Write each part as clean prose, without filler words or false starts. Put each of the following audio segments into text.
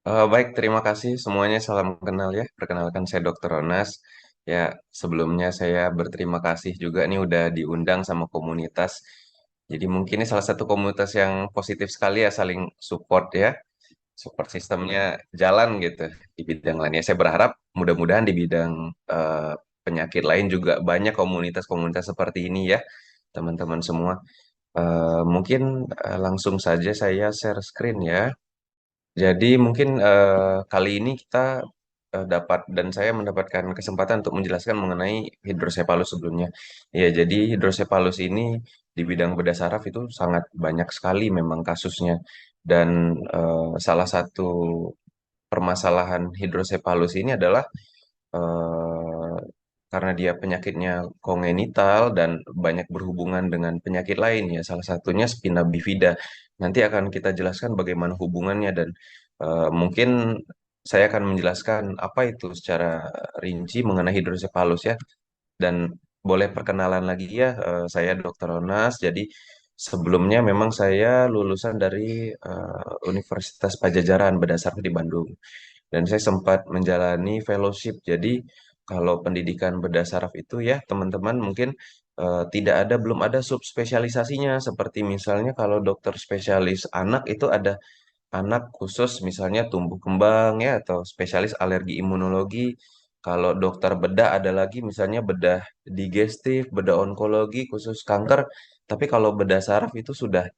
Baik, terima kasih semuanya. Salam kenal ya. Perkenalkan saya Dr. Ronas. Ya, sebelumnya saya berterima kasih juga nih udah diundang sama komunitas. Jadi mungkin ini salah satu komunitas yang positif sekali ya, saling support ya. Support sistemnya jalan gitu di bidang lainnya. Saya berharap mudah-mudahan di bidang eh, penyakit lain juga banyak komunitas-komunitas seperti ini ya, teman-teman semua. Mungkin langsung saja saya share screen ya. Jadi mungkin kali ini kita dapat dan saya mendapatkan kesempatan untuk menjelaskan mengenai hidrosepalus sebelumnya. Ya, jadi hidrosepalus ini di bidang bedah saraf itu sangat banyak sekali memang kasusnya. Dan salah satu permasalahan hidrosepalus ini adalah eh, karena dia penyakitnya kongenital dan banyak berhubungan dengan penyakit lain ya, salah satunya spina bifida. Nanti akan kita jelaskan bagaimana hubungannya dan mungkin saya akan menjelaskan apa itu secara rinci mengenai hidrosepalus ya. Dan boleh perkenalan lagi ya, saya Dr. Ronas. Jadi sebelumnya memang saya lulusan dari Universitas Pajajaran berdasarkan di Bandung. Dan saya sempat menjalani fellowship. Jadi kalau pendidikan bedah saraf itu ya teman-teman mungkin tidak ada, belum ada subspesialisasinya. Seperti misalnya kalau dokter spesialis anak itu ada anak khusus misalnya tumbuh kembang ya atau spesialis alergi imunologi. Kalau dokter bedah ada lagi misalnya bedah digestif, bedah onkologi khusus kanker. Tapi kalau bedah saraf itu sudah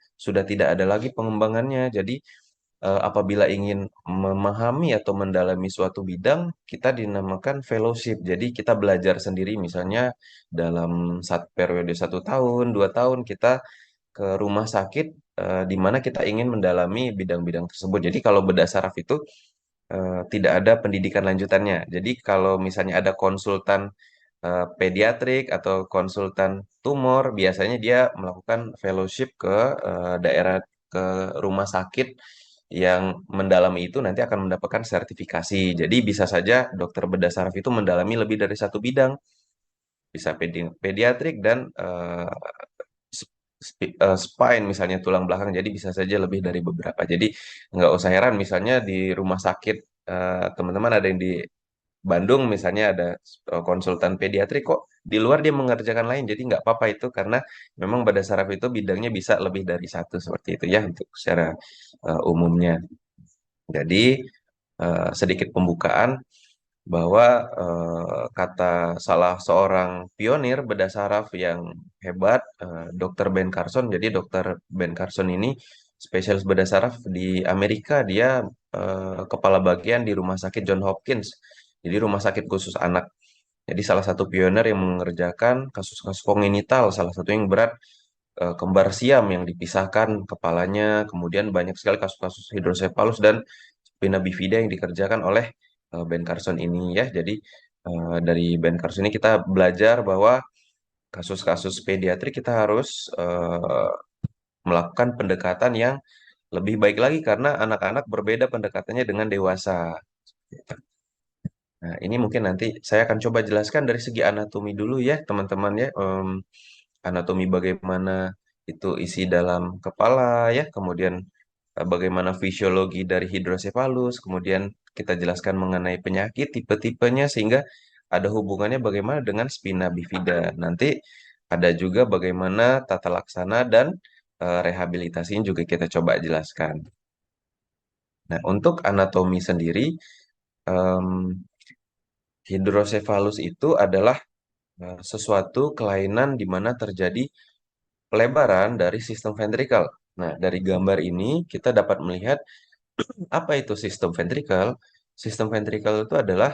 tidak ada lagi pengembangannya. Jadi apabila ingin memahami atau mendalami suatu bidang, kita dinamakan fellowship. Jadi kita belajar sendiri misalnya dalam satu periode 1 tahun, 2 tahun kita ke rumah sakit di mana kita ingin mendalami bidang-bidang tersebut. Jadi kalau bedah saraf itu tidak ada pendidikan lanjutannya. Jadi kalau misalnya ada konsultan pediatrik atau konsultan tumor, biasanya dia melakukan fellowship ke daerah ke rumah sakit yang mendalami itu nanti akan mendapatkan sertifikasi. Jadi bisa saja dokter bedah saraf itu mendalami lebih dari satu bidang, bisa pediatrik dan spine misalnya tulang belakang. Jadi bisa saja lebih dari beberapa. Jadi nggak usah heran misalnya di rumah sakit teman-teman ada yang di Bandung misalnya ada konsultan pediatrik kok di luar dia mengerjakan lain. Jadi nggak apa-apa itu karena memang bedah saraf itu bidangnya bisa lebih dari satu seperti itu ya untuk secara umumnya. Jadi sedikit pembukaan bahwa kata salah seorang pionir bedah saraf yang hebat, Dr. Ben Carson. Jadi Dr. Ben Carson ini spesialis bedah saraf di Amerika. Dia kepala bagian di Rumah Sakit John Hopkins. Jadi rumah sakit khusus anak. Jadi salah satu pionir yang mengerjakan kasus-kasus kongenital, salah satu yang berat kembar siam yang dipisahkan kepalanya, kemudian banyak sekali kasus-kasus hidrosepalus dan spina bifida yang dikerjakan oleh Ben Carson ini ya. Jadi dari Ben Carson ini kita belajar bahwa kasus-kasus pediatrik kita harus melakukan pendekatan yang lebih baik lagi karena anak-anak berbeda pendekatannya dengan dewasa. Nah, ini mungkin nanti saya akan coba jelaskan dari segi anatomi dulu ya, teman-teman ya. Anatomi bagaimana itu isi dalam kepala ya, kemudian bagaimana fisiologi dari hidrosefalus, kemudian kita jelaskan mengenai penyakit, tipe-tipenya, sehingga ada hubungannya bagaimana dengan spina bifida. Nanti ada juga bagaimana tata laksana dan rehabilitasinya juga kita coba jelaskan. Nah, untuk anatomi sendiri, em, hidrosefalus itu adalah sesuatu kelainan di mana terjadi pelebaran dari sistem ventrikal. Nah, dari gambar ini kita dapat melihat apa itu sistem ventrikal. Sistem ventrikal itu adalah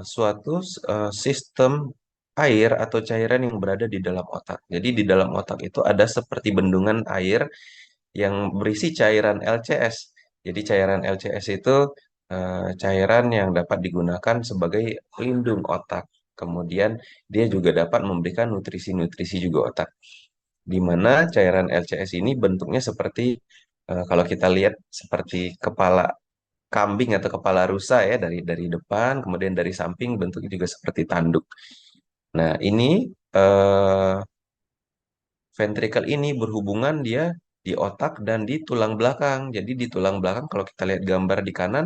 suatu sistem air atau cairan yang berada di dalam otak. Jadi di dalam otak itu ada seperti bendungan air yang berisi cairan LCS. Jadi cairan LCS itu cairan yang dapat digunakan sebagai pelindung otak. Kemudian dia juga dapat memberikan nutrisi-nutrisi juga otak. Di mana cairan LCS ini bentuknya seperti kalau kita lihat seperti kepala kambing atau kepala rusa ya dari depan, kemudian dari samping bentuknya juga seperti tanduk. Nah, ini ventricle ini berhubungan dia di otak dan di tulang belakang. Jadi di tulang belakang kalau kita lihat gambar di kanan,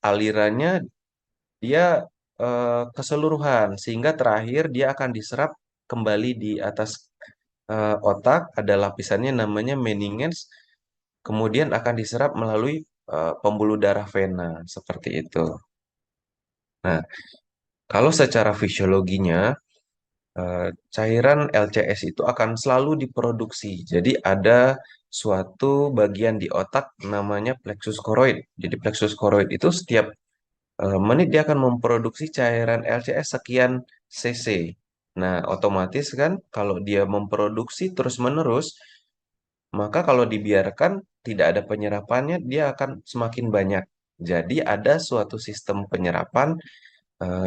alirannya dia keseluruhan sehingga terakhir dia akan diserap kembali di atas otak, ada lapisannya namanya meninges, kemudian akan diserap melalui pembuluh darah vena seperti itu. Nah, kalau secara fisiologinya cairan LCS itu akan selalu diproduksi. Jadi ada suatu bagian di otak namanya plexus choroid. Jadi plexus choroid itu setiap menit dia akan memproduksi cairan LCS sekian cc. Nah, otomatis kan kalau dia memproduksi terus-menerus, maka kalau dibiarkan tidak ada penyerapannya, dia akan semakin banyak. Jadi ada suatu sistem penyerapan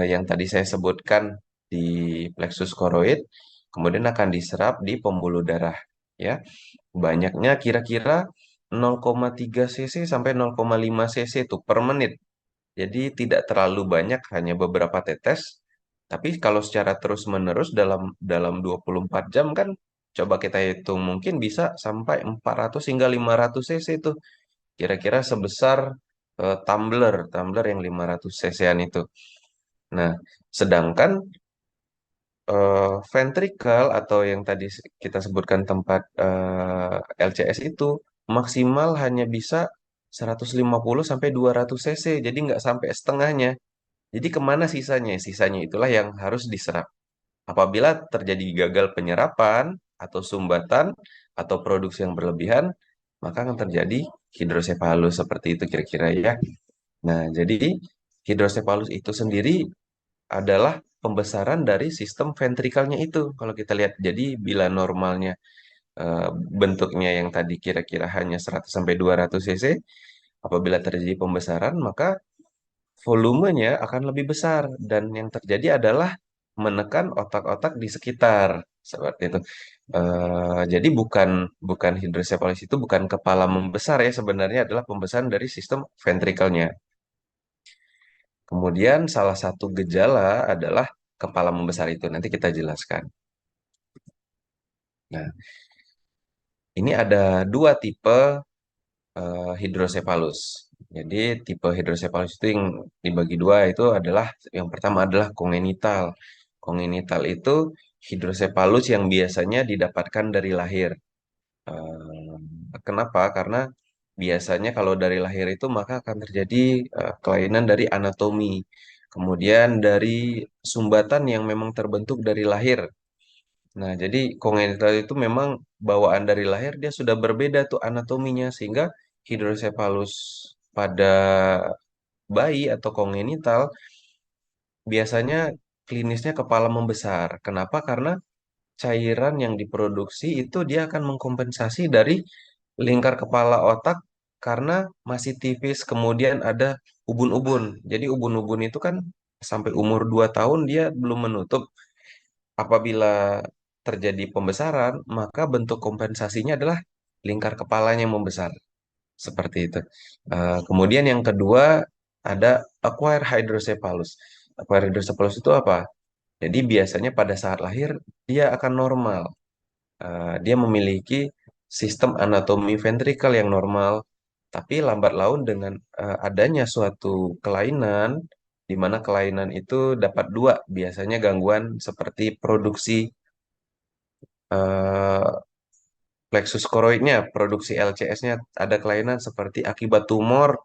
yang tadi saya sebutkan di plexus choroid, kemudian akan diserap di pembuluh darah. Ya, banyaknya kira-kira 0,3 cc sampai 0,5 cc itu per menit. Jadi tidak terlalu banyak, hanya beberapa tetes. Tapi kalau secara terus-menerus dalam 24 jam kan, coba kita hitung mungkin bisa sampai 400 hingga 500 cc itu. Kira-kira sebesar tumbler, tumbler yang 500 cc-an itu. Nah, sedangkan ventricle atau yang tadi kita sebutkan tempat LCS itu maksimal hanya bisa 150 sampai 200 cc, jadi nggak sampai setengahnya. Jadi kemana sisanya? Sisanya itulah yang harus diserap. Apabila terjadi gagal penyerapan atau sumbatan atau produksi yang berlebihan, maka akan terjadi hidrosefalus seperti itu kira-kira ya. Nah, jadi hidrosefalus itu sendiri adalah pembesaran dari sistem ventrikelnya itu. Kalau kita lihat, jadi bila normalnya eh, bentuknya yang tadi kira-kira hanya 100 sampai 200 cc, apabila terjadi pembesaran, maka volumenya akan lebih besar dan yang terjadi adalah menekan otak-otak di sekitar seperti itu. Jadi bukan bukan hidrocephalus itu bukan kepala membesar ya, sebenarnya adalah pembesaran dari sistem ventrikelnya. Kemudian salah satu gejala adalah kepala membesar itu. Nanti kita jelaskan. Nah, ini ada dua tipe hidrocephalus. Jadi tipe hidrocephalus itu yang dibagi dua itu adalah yang pertama adalah kongenital. Kongenital itu hidrocephalus yang biasanya didapatkan dari lahir. Kenapa? Karena biasanya kalau dari lahir itu maka akan terjadi kelainan dari anatomi. Kemudian dari sumbatan yang memang terbentuk dari lahir. Nah, jadi kongenital itu memang bawaan dari lahir dia sudah berbeda tuh anatominya sehingga hidrocephalus pada bayi atau kongenital biasanya klinisnya kepala membesar. Kenapa? Karena cairan yang diproduksi itu dia akan mengkompensasi dari lingkar kepala otak karena masih tipis, kemudian ada ubun-ubun. Jadi ubun-ubun itu kan sampai umur 2 tahun dia belum menutup. Apabila terjadi pembesaran, maka bentuk kompensasinya adalah lingkar kepalanya yang membesar. Seperti itu. Kemudian yang kedua ada acquired hydrocephalus. Acquired hydrocephalus itu apa? Jadi biasanya pada saat lahir dia akan normal. Dia memiliki sistem anatomi ventrikel yang normal, tapi lambat laun dengan adanya suatu kelainan, di mana kelainan itu dapat dua, biasanya gangguan seperti produksi eh, plexus choroidnya, produksi LCS-nya ada kelainan seperti akibat tumor,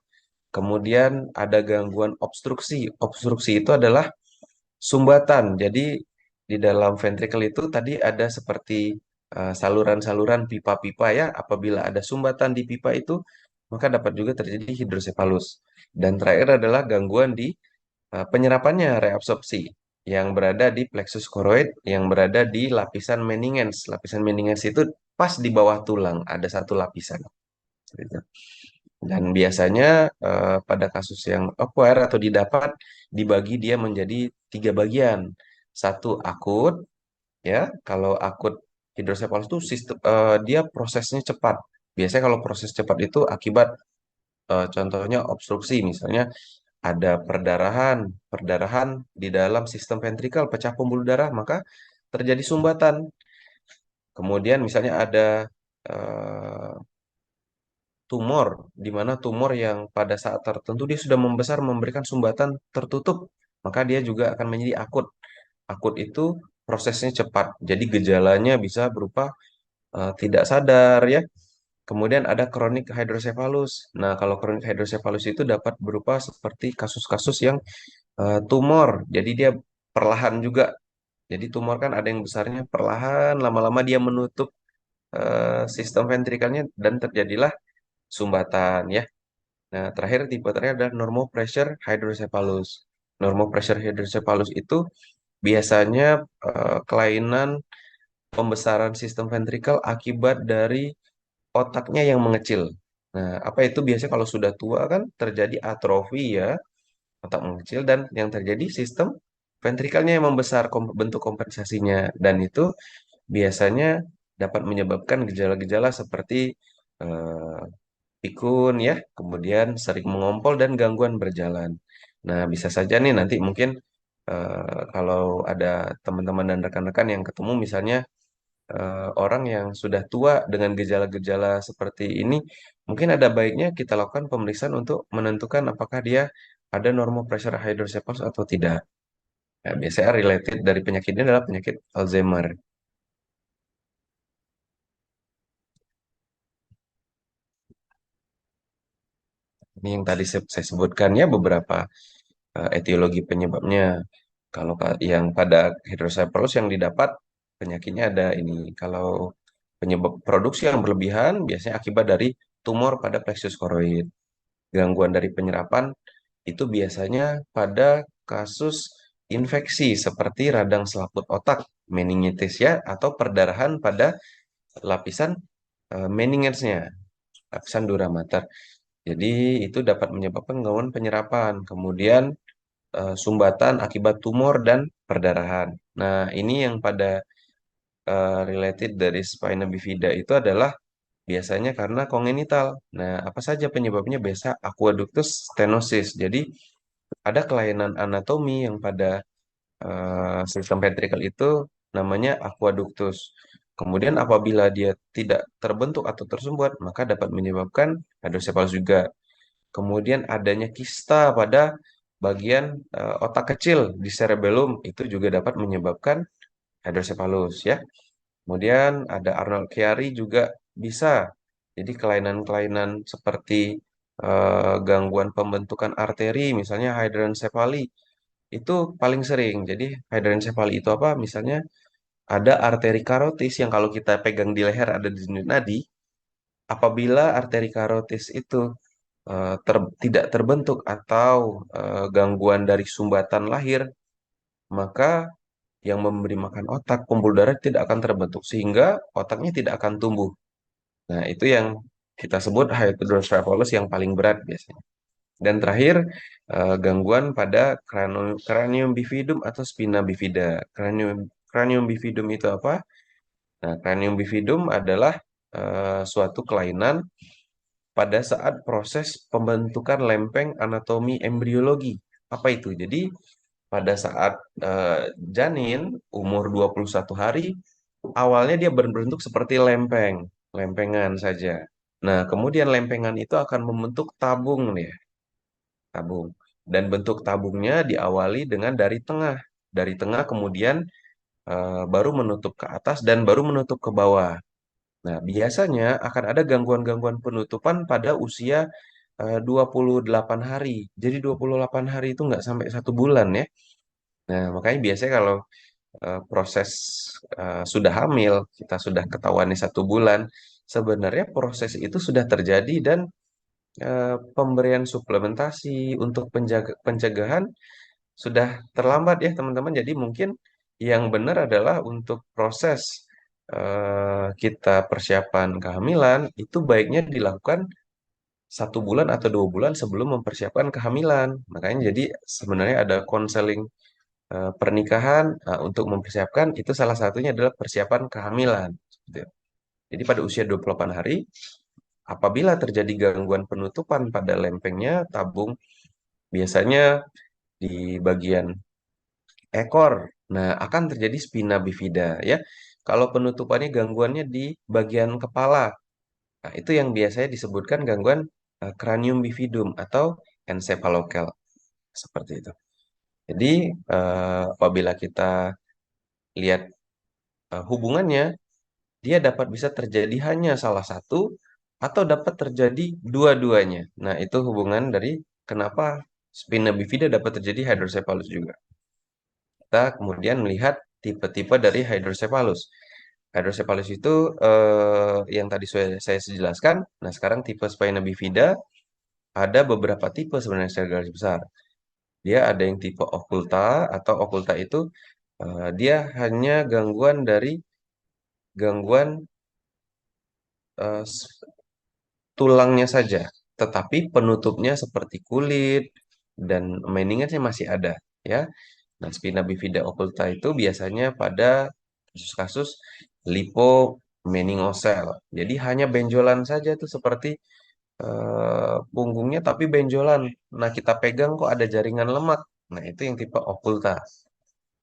kemudian ada gangguan obstruksi. Obstruksi itu adalah sumbatan. Jadi di dalam ventrikel itu tadi ada seperti saluran-saluran pipa-pipa ya. Apabila ada sumbatan di pipa itu, maka dapat juga terjadi hidrocephalus. Dan terakhir adalah gangguan di penyerapannya, reabsorpsi yang berada di plexus choroid, yang berada di lapisan meninges. Lapisan meninges itu pas di bawah tulang, ada satu lapisan. Gitu. Dan biasanya pada kasus yang acquire atau didapat dibagi dia menjadi tiga bagian. Satu akut, ya. Kalau akut hidrocephalus itu dia prosesnya cepat. Biasanya kalau proses cepat itu akibat contohnya obstruksi, misalnya ada perdarahan, perdarahan di dalam sistem ventrikel, pecah pembuluh darah, maka terjadi sumbatan. Kemudian misalnya ada eh, tumor, di mana tumor yang pada saat tertentu dia sudah membesar memberikan sumbatan tertutup, maka dia juga akan menjadi akut. Akut itu prosesnya cepat, jadi gejalanya bisa berupa tidak sadar ya. Kemudian ada kronik hidrosefalus. Nah, kalau kronik hidrosefalus itu dapat berupa seperti kasus-kasus yang tumor, jadi dia perlahan juga. Jadi tumor kan ada yang besarnya perlahan, lama-lama dia menutup sistem ventrikelnya dan terjadilah sumbatan ya. Nah, tipe terakhir adalah normal pressure hydrocephalus. Normal pressure hydrocephalus itu biasanya kelainan pembesaran sistem ventrikel akibat dari otaknya yang mengecil. Nah, apa itu biasanya kalau sudah tua kan terjadi atrofi ya, otak mengecil dan yang terjadi sistem ventrikelnya yang membesar bentuk kompensasinya dan itu biasanya dapat menyebabkan gejala-gejala seperti eh, pikun ya, kemudian sering mengompol dan gangguan berjalan. Nah, bisa saja nih nanti mungkin kalau ada teman-teman dan rekan-rekan yang ketemu misalnya orang yang sudah tua dengan gejala-gejala seperti ini, mungkin ada baiknya kita lakukan pemeriksaan untuk menentukan apakah dia ada normal pressure hydrocephalus atau tidak. Ya, biasanya related dari penyakit ini adalah penyakit Alzheimer. Ini yang tadi saya sebutkan ya beberapa etiologi penyebabnya. Kalau yang pada hidrocephalus yang didapat penyakitnya ada ini. Kalau penyebab produksi yang berlebihan biasanya akibat dari tumor pada plexus choroid. Gangguan dari penyerapan itu biasanya pada kasus infeksi seperti radang selaput otak, meningitis ya, atau perdarahan pada lapisan meningesnya, lapisan dura mater. Jadi itu dapat menyebabkan gangguan penyerapan. Kemudian sumbatan akibat tumor dan perdarahan. Nah, ini yang pada related dari spina bifida itu adalah biasanya karena kongenital. Nah, apa saja penyebabnya? Biasa aqueductus stenosis. Jadi, ada kelainan anatomi yang pada sistem ventrikel itu namanya aqueductus. Kemudian apabila dia tidak terbentuk atau tersumbat, maka dapat menyebabkan hidrocephalus juga. Kemudian adanya kista pada bagian otak kecil di cerebellum itu juga dapat menyebabkan hidrocephalus ya. Kemudian ada Arnold Chiari juga bisa. Jadi kelainan-kelainan seperti gangguan pembentukan arteri, misalnya hidrancephaly, itu paling sering. Jadi hidrancephaly itu apa? Misalnya ada arteri karotis yang kalau kita pegang di leher ada di nadi. Apabila arteri karotis itu tidak terbentuk atau gangguan dari sumbatan lahir, maka yang memberi makan otak, pembuluh darah tidak akan terbentuk sehingga otaknya tidak akan tumbuh. Nah, itu yang kita sebut hydrocephalus yang paling berat biasanya. Dan terakhir, gangguan pada cranium bifidum atau spina bifida. Cranium bifidum itu apa? Nah, cranium bifidum adalah suatu kelainan pada saat proses pembentukan lempeng anatomi embriologi. Apa itu? Jadi, pada saat janin umur 21 hari, awalnya dia berbentuk seperti lempeng, lempengan saja. Nah, kemudian lempengan itu akan membentuk tabung nih, tabung. Dan bentuk tabungnya diawali dengan dari tengah. Dari tengah kemudian baru menutup ke atas dan baru menutup ke bawah. Nah, biasanya akan ada gangguan-gangguan penutupan pada usia 28 hari. Jadi 28 hari itu nggak sampai 1 bulan ya. Nah, makanya biasanya kalau proses sudah hamil, kita sudah ketahuan nih 1 bulan, sebenarnya proses itu sudah terjadi dan pemberian suplementasi untuk pencegahan sudah terlambat ya teman-teman. Jadi mungkin yang benar adalah untuk proses kita persiapan kehamilan itu baiknya dilakukan 1 bulan atau 2 bulan sebelum mempersiapkan kehamilan. Makanya jadi sebenarnya ada konseling pernikahan untuk mempersiapkan itu salah satunya adalah persiapan kehamilan. Gitu. Jadi pada usia 28 hari, apabila terjadi gangguan penutupan pada lempengnya, tabung biasanya di bagian ekor. Nah, akan terjadi spina bifida ya. kalau penutupannya gangguannya di bagian kepala. Nah, itu yang biasanya disebutkan gangguan cranium bifidum atau encephalocele seperti itu. Jadi apabila kita lihat hubungannya, dia dapat bisa terjadi hanya salah satu atau dapat terjadi dua-duanya. Nah, itu hubungan dari kenapa spina bifida dapat terjadi hydrocephalus juga. Kita kemudian melihat tipe-tipe dari hydrocephalus. Hydrocephalus itu yang tadi saya jelaskan. Nah, sekarang tipe spina bifida ada beberapa tipe sebenarnya secara garis besar. Dia ada yang tipe okulta atau okulta itu dia hanya gangguan eh, tulangnya saja, tetapi penutupnya seperti kulit dan meningisnya masih ada, ya. Nah, spina bifida occulta itu biasanya pada kasus-kasus lipomeningocele. Jadi hanya benjolan saja tuh seperti punggungnya tapi benjolan. Nah, kita pegang kok ada jaringan lemak. Nah, itu yang tipe occulta.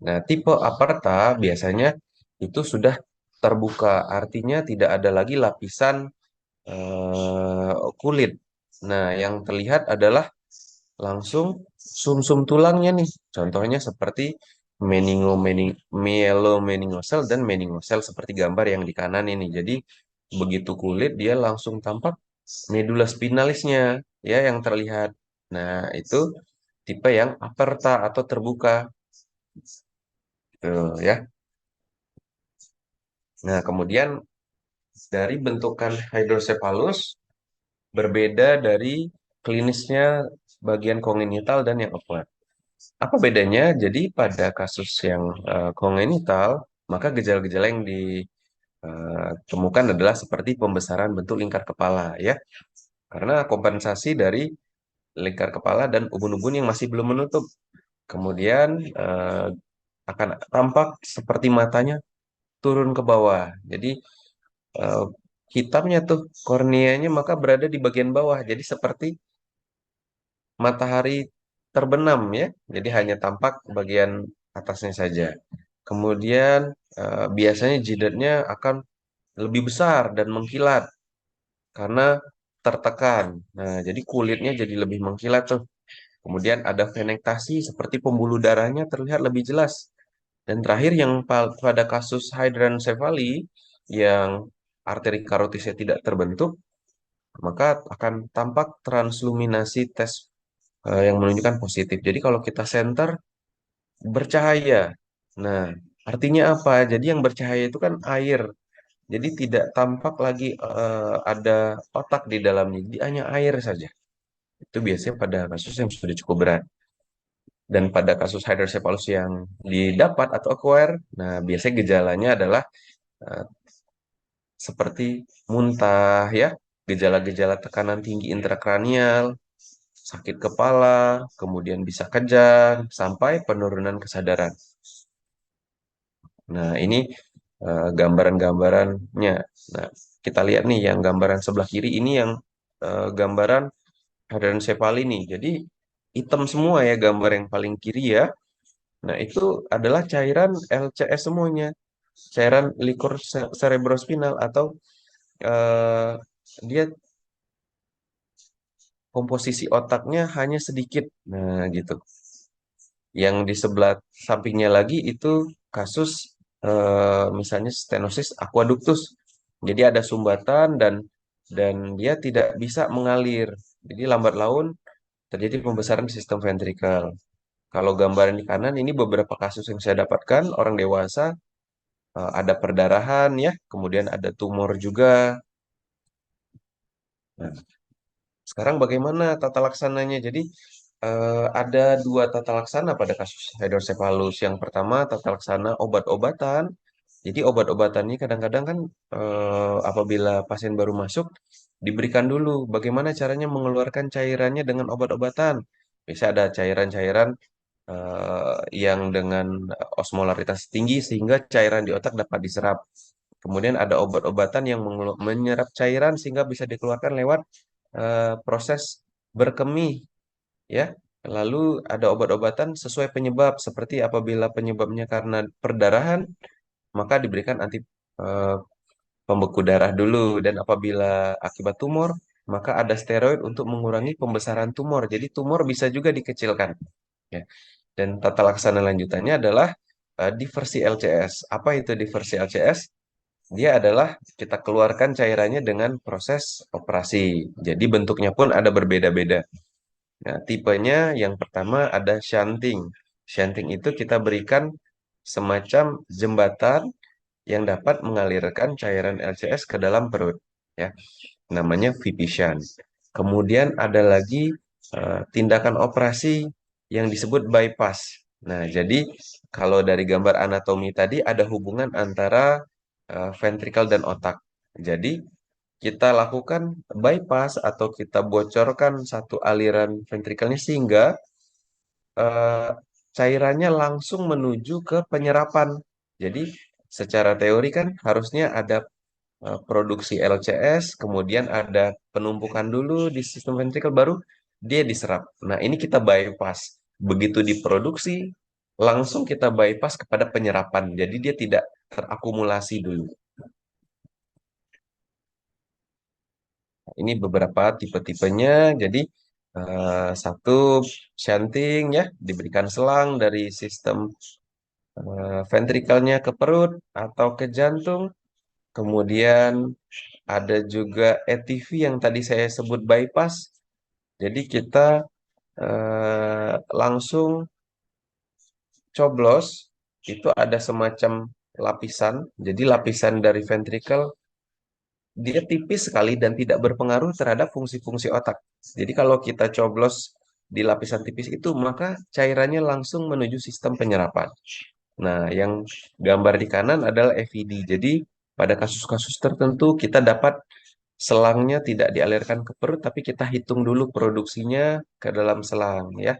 Nah, tipe aperta biasanya itu sudah terbuka, artinya tidak ada lagi lapisan kulit. Nah, yang terlihat adalah langsung sumsum tulangnya nih. Contohnya seperti mielomeningocele dan meningocele seperti gambar yang di kanan ini. Jadi begitu kulit dia langsung tampak medula spinalisnya ya yang terlihat. Nah, itu tipe yang aperta atau terbuka. Tuh, ya. Nah, kemudian dari bentukan hydrocephalus berbeda dari klinisnya bagian kongenital dan yang acquired. Apa bedanya? Jadi pada kasus yang kongenital, maka gejala-gejala yang ditemukan adalah seperti pembesaran bentuk lingkar kepala, ya. Karena kompensasi dari lingkar kepala dan ubun-ubun yang masih belum menutup. Kemudian akan tampak seperti matanya turun ke bawah. Jadi eh, hitamnya tuh korneanya maka berada di bagian bawah. Jadi seperti matahari terbenam ya. Jadi hanya tampak bagian atasnya saja. Kemudian biasanya jidatnya akan lebih besar dan mengkilat karena tertekan. Nah, jadi kulitnya jadi lebih mengkilat tuh. Kemudian ada venektasi seperti pembuluh darahnya terlihat lebih jelas. Dan terakhir yang pada kasus hydrancephaly yang arteri karotisnya tidak terbentuk, maka akan tampak transluminasi tes yang menunjukkan positif. Jadi kalau kita center bercahaya. Nah, artinya apa? Jadi yang bercahaya itu kan air. Jadi tidak tampak lagi ada otak di dalamnya. Jadi hanya air saja. Itu biasanya pada kasus yang sudah cukup berat. Dan pada kasus hydrocephalus yang didapat atau acquire, nah biasanya gejalanya adalah eh, seperti muntah ya, gejala-gejala tekanan tinggi intrakranial, sakit kepala, kemudian bisa kejang, sampai penurunan kesadaran. Nah, ini gambaran-gambarannya. Nah, kita lihat nih yang gambaran sebelah kiri ini yang gambaran hydrancephaly nih. Jadi hitam semua ya gambar yang paling kiri ya. Nah, itu adalah cairan LCS semuanya. Cairan liquor cerebrospinal atau eh, dia komposisi otaknya hanya sedikit. Nah, gitu. Yang di sebelah sampingnya lagi itu kasus misalnya stenosis aqueductus. Jadi ada sumbatan dan dia tidak bisa mengalir. Jadi lambat laun terjadi pembesaran di sistem ventrikel. Kalau gambaran di kanan ini beberapa kasus yang saya dapatkan orang dewasa ada perdarahan ya, kemudian ada tumor juga. Nah, sekarang bagaimana tata laksananya? Jadi ada dua tata laksana pada kasus hidrocephalus. Yang pertama tata laksana obat-obatan. Jadi obat-obatan ini kadang-kadang kan apabila pasien baru masuk diberikan dulu bagaimana caranya mengeluarkan cairannya dengan obat-obatan. Bisa ada cairan-cairan yang dengan osmolaritas tinggi sehingga cairan di otak dapat diserap. Kemudian ada obat-obatan yang menyerap cairan sehingga bisa dikeluarkan lewat proses berkemih ya. Lalu ada obat-obatan sesuai penyebab seperti apabila penyebabnya karena perdarahan, maka diberikan eh, pembeku darah dulu. Dan apabila akibat tumor, maka ada steroid untuk mengurangi pembesaran tumor. Jadi tumor bisa juga dikecilkan. Ya. Dan tata laksana lanjutannya adalah diversi LCS. Apa itu diversi LCS? Dia adalah kita keluarkan cairannya dengan proses operasi. Jadi bentuknya pun ada berbeda-beda. Nah, tipenya yang pertama ada shunting. Shunting itu kita berikan semacam jembatan yang dapat mengalirkan cairan LCS ke dalam perut, ya. Namanya VP shunt. Kemudian ada lagi tindakan operasi yang disebut bypass. Nah, jadi kalau dari gambar anatomi tadi ada hubungan antara ventrikel dan otak. Jadi kita lakukan bypass atau kita bocorkan satu aliran ventrikelnya sehingga eh, cairannya langsung menuju ke penyerapan. Jadi secara teori kan harusnya ada produksi LCS, kemudian ada penumpukan dulu di sistem ventrikel baru dia diserap. Nah, ini kita bypass. Begitu diproduksi, langsung kita bypass kepada penyerapan. Jadi dia tidak terakumulasi dulu. Ini beberapa tipe-tipenya. Jadi satu shunting ya diberikan selang dari sistem ventrikelnya ke perut atau ke jantung. Kemudian ada juga ETV yang tadi saya sebut bypass. Jadi kita langsung coblos itu ada semacam lapisan. Jadi lapisan dari ventrikel dia tipis sekali dan tidak berpengaruh terhadap fungsi-fungsi otak. Jadi kalau kita coblos di lapisan tipis itu, maka cairannya langsung menuju sistem penyerapan. Nah, yang gambar di kanan adalah FED. Jadi pada kasus-kasus tertentu kita dapat selangnya tidak dialirkan ke perut, tapi kita hitung dulu produksinya ke dalam selang, ya.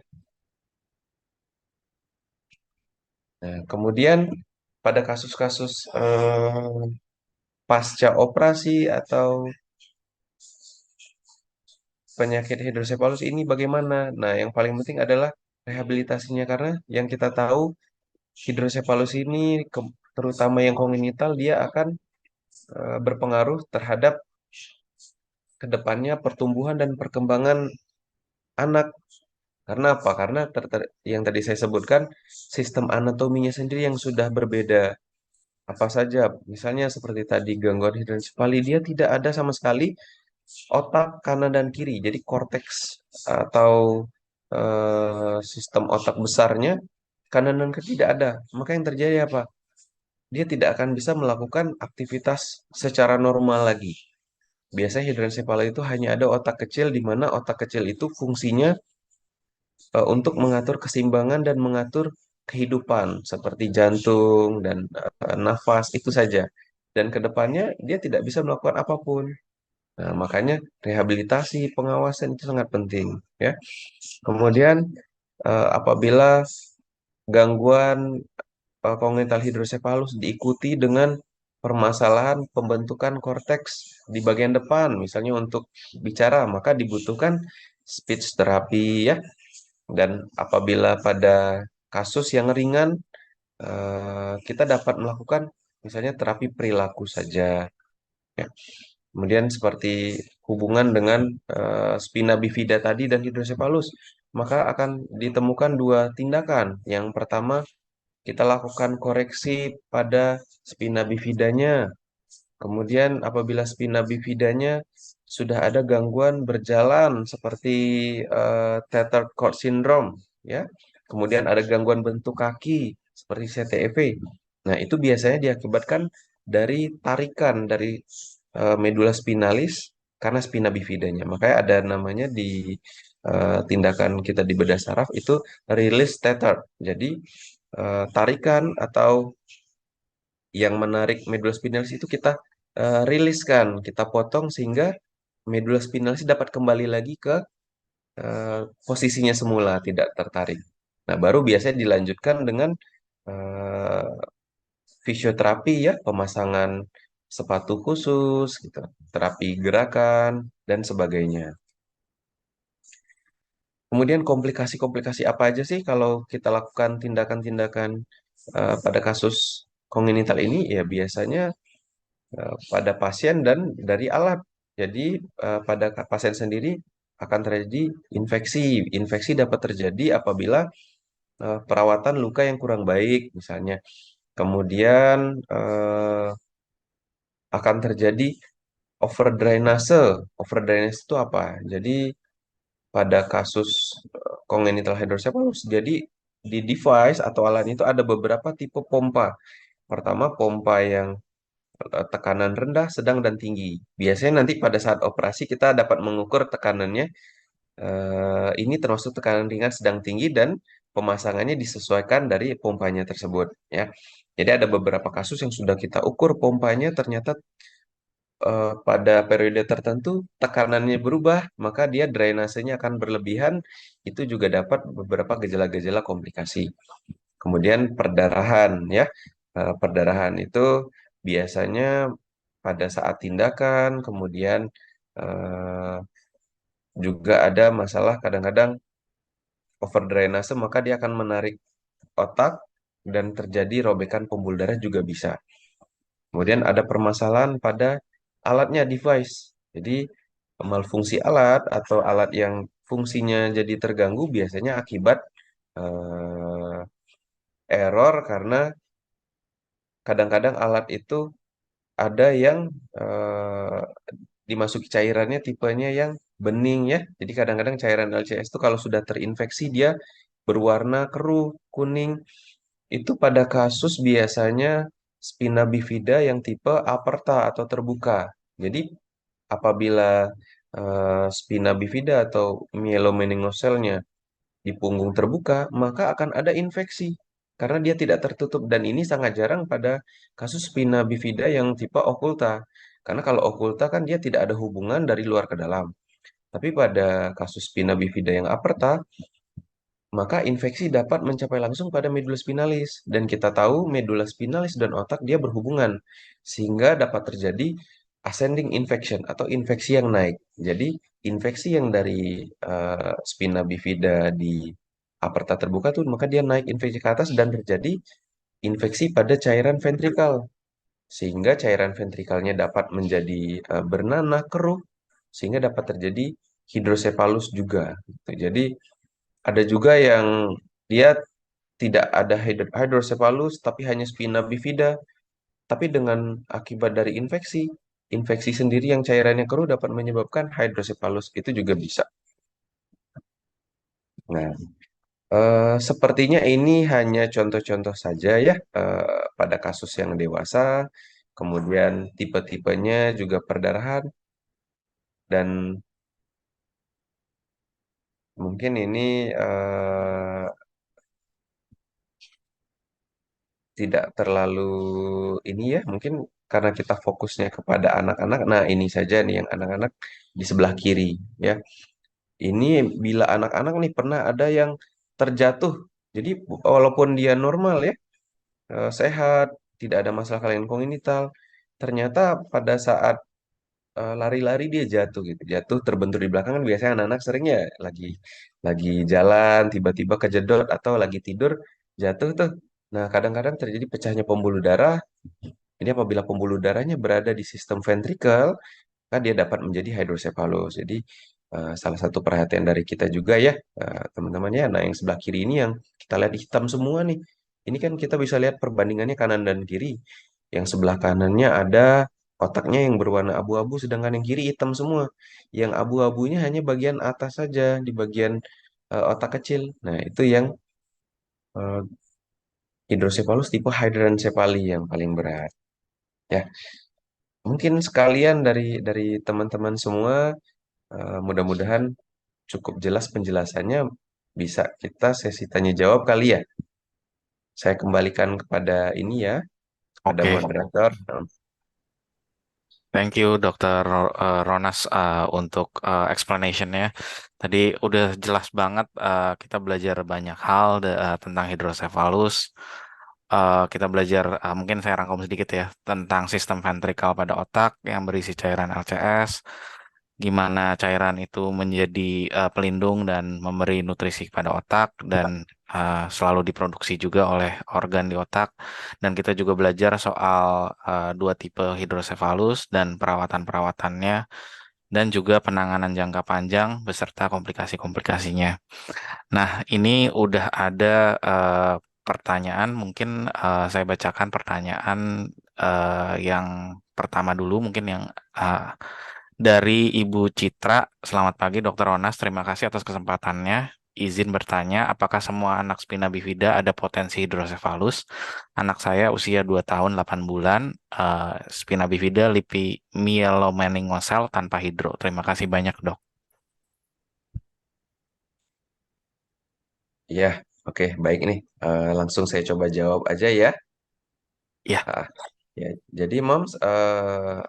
Nah, kemudian pada kasus-kasus pasca operasi atau penyakit hidrosepalus ini bagaimana? Nah, yang paling penting adalah rehabilitasinya karena yang kita tahu hidrosepalus ini terutama yang kongenital dia akan berpengaruh terhadap kedepannya pertumbuhan dan perkembangan anak. Karena apa? Karena yang tadi saya sebutkan sistem anatominya sendiri yang sudah berbeda. Apa saja, misalnya seperti tadi gangguan hidrocephaly dia tidak ada sama sekali otak kanan dan kiri. Jadi korteks atau sistem otak besarnya kanan dan kiri tidak ada. Maka yang terjadi apa? Dia tidak akan bisa melakukan aktivitas secara normal lagi. Biasanya hidrocephaly itu hanya ada otak kecil di mana otak kecil itu fungsinya untuk mengatur keseimbangan dan mengatur kehidupan seperti jantung dan nafas itu saja. Dan kedepannya dia tidak bisa melakukan apapun. Nah, makanya rehabilitasi, pengawasan itu sangat penting, ya. Kemudian apabila gangguan kongenital hidrosepalus diikuti dengan permasalahan pembentukan korteks di bagian depan, misalnya untuk bicara, maka dibutuhkan speech therapy ya. Dan apabila pada kasus yang ringan, kita dapat melakukan misalnya terapi perilaku saja. Ya. Kemudian seperti hubungan dengan spina bifida tadi dan hidrosepalus, maka akan ditemukan dua tindakan. Yang pertama, kita lakukan koreksi pada spina bifidanya. Kemudian apabila spina bifidanya sudah ada gangguan berjalan seperti tethered cord syndrome, ya. Kemudian ada gangguan bentuk kaki seperti CTEV. Nah, itu biasanya diakibatkan dari tarikan dari medula spinalis karena spina bifidanya. Makanya ada namanya di tindakan kita di bedah saraf itu release tether. Jadi tarikan atau yang menarik medula spinalis itu kita riliskan, kita potong sehingga medula spinalis dapat kembali lagi ke posisinya semula, tidak tertarik. Nah, baru biasanya dilanjutkan dengan eh, fisioterapi ya, pemasangan sepatu khusus, gitu, terapi gerakan dan sebagainya. Kemudian komplikasi-komplikasi apa aja sih kalau kita lakukan tindakan-tindakan pada kasus kongenital ini ya biasanya pada pasien dan dari alat. Jadi pada pasien sendiri akan terjadi infeksi. Infeksi dapat terjadi apabila perawatan luka yang kurang baik misalnya. Kemudian akan terjadi overdrainase. Overdrainase itu apa? Jadi pada kasus congenital hydrocephalus, jadi di device atau alat itu ada beberapa tipe pompa. Pertama, pompa yang tekanan rendah, sedang, dan tinggi. Biasanya nanti pada saat operasi kita dapat mengukur tekanannya. Ini termasuk tekanan ringan, sedang, tinggi, dan pemasangannya disesuaikan dari pompanya tersebut. Ya, jadi ada beberapa kasus yang sudah kita ukur pompanya ternyata pada periode tertentu tekanannya berubah, maka dia drainasenya akan berlebihan. Itu juga dapat beberapa gejala-gejala komplikasi. Kemudian perdarahan, ya. Perdarahan itu biasanya pada saat tindakan, kemudian eh, juga ada masalah kadang-kadang overdrainase, maka dia akan menarik otak dan terjadi robekan pembuluh darah juga bisa. Kemudian ada permasalahan pada alatnya, device. Jadi malfungsi alat atau alat yang fungsinya jadi terganggu biasanya akibat eh, error karena kadang-kadang alat itu ada yang eh, dimasuki cairannya tipenya yang bening ya. Jadi kadang-kadang cairan LCS itu kalau sudah terinfeksi dia berwarna keruh, kuning. Itu pada kasus biasanya spina bifida yang tipe aperta atau terbuka. Jadi apabila spina bifida atau myelomeningocele-nya di punggung terbuka, maka akan ada infeksi karena dia tidak tertutup dan ini sangat jarang pada kasus spina bifida yang tipe okulta. Karena kalau okulta kan dia tidak ada hubungan dari luar ke dalam. Tapi pada kasus spina bifida yang aperta, maka infeksi dapat mencapai langsung pada medula spinalis dan kita tahu medula spinalis dan otak dia berhubungan sehingga dapat terjadi ascending infection atau infeksi yang naik. Jadi infeksi yang dari spina bifida di aperta terbuka tuh maka dia naik infeksi ke atas dan terjadi infeksi pada cairan ventrikal sehingga cairan ventrikalnya dapat menjadi bernanah keruh sehingga dapat terjadi hidrosepalus juga. Gitu. Jadi ada juga yang dia tidak ada hydrocephalus tapi hanya spina bifida. Tapi dengan akibat dari infeksi, infeksi sendiri yang cairannya keruh dapat menyebabkan hydrocephalus. Itu juga bisa. Nah, sepertinya ini hanya contoh-contoh saja ya pada kasus yang dewasa. Kemudian tipe-tipenya juga perdarahan dan mungkin ini tidak terlalu ini ya, mungkin karena kita fokusnya kepada anak-anak. Nah, ini saja nih yang anak-anak di sebelah kiri ya. Ini bila anak-anak nih pernah ada yang terjatuh. Jadi walaupun dia normal ya, sehat, tidak ada masalah kelainan kongenital, ternyata pada saat lari-lari dia jatuh gitu, jatuh terbentur di belakang kan biasanya anak-anak seringnya lagi jalan tiba-tiba kejedot atau lagi tidur jatuh tuh. Nah, kadang-kadang terjadi pecahnya pembuluh darah. Ini apabila pembuluh darahnya berada di sistem ventrikel, maka dia dapat menjadi hydrocephalus. Jadi salah satu perhatian dari kita juga ya, teman-teman ya. Nah, yang sebelah kiri ini yang kita lihat hitam semua nih. Ini kan kita bisa lihat perbandingannya kanan dan kiri. Yang sebelah kanannya ada otaknya yang berwarna abu-abu, sedangkan yang kiri hitam semua. Yang abu-abunya hanya bagian atas saja, di bagian otak kecil. Nah, itu yang eh, hidrocephalus tipe hydrancephaly yang paling berat. Ya, mungkin sekalian dari teman-teman semua, mudah-mudahan cukup jelas penjelasannya. Bisa kita sesi tanya jawab kali ya. Saya kembalikan kepada ini ya, kepada Oke, moderator. thank you Dokter Ronas untuk explanation-nya. Tadi udah jelas banget, kita belajar banyak hal tentang hidrocephalus. Kita belajar, mungkin saya rangkum sedikit ya, tentang sistem ventrikal pada otak yang berisi cairan LCS, gimana cairan itu menjadi pelindung dan memberi nutrisi pada otak, dan selalu diproduksi juga oleh organ di otak. Dan kita juga belajar soal dua tipe hidrosefalus dan perawatan-perawatannya, dan juga penanganan jangka panjang beserta komplikasi-komplikasinya. Nah, ini udah ada eh, pertanyaan, mungkin saya bacakan pertanyaan yang pertama dulu, mungkin yang eh, dari Ibu Citra. Selamat pagi, Dokter Onas. Terima kasih atas kesempatannya. Izin bertanya, apakah semua anak spina bifida ada potensi hidrosefalus? Anak saya usia 2 tahun 8 bulan, spina bifida lipomyelomeningocele tanpa hidro. Terima kasih banyak, Dok. Ya, oke, baik nih. Langsung saya coba jawab aja ya. Ya, Ah, ya, jadi Moms,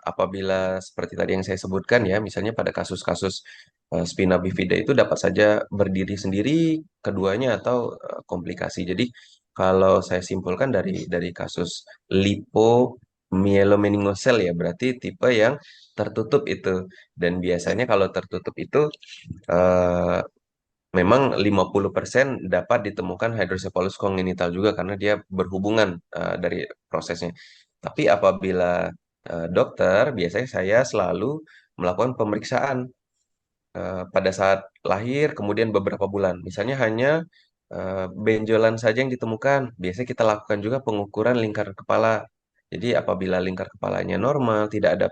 apabila seperti tadi yang saya sebutkan ya, misalnya pada kasus-kasus spina bifida itu dapat saja berdiri sendiri keduanya atau komplikasi. Jadi kalau saya simpulkan dari kasus lipomyelomeningocele ya, berarti tipe yang tertutup itu. Dan biasanya kalau tertutup itu eh, memang 50% dapat ditemukan hydrocephalus congenital juga karena dia berhubungan dari prosesnya. Tapi apabila dokter, biasanya saya selalu melakukan pemeriksaan pada saat lahir, kemudian beberapa bulan. Misalnya hanya benjolan saja yang ditemukan. Biasanya kita lakukan juga pengukuran lingkar kepala. Jadi apabila lingkar kepalanya normal, tidak ada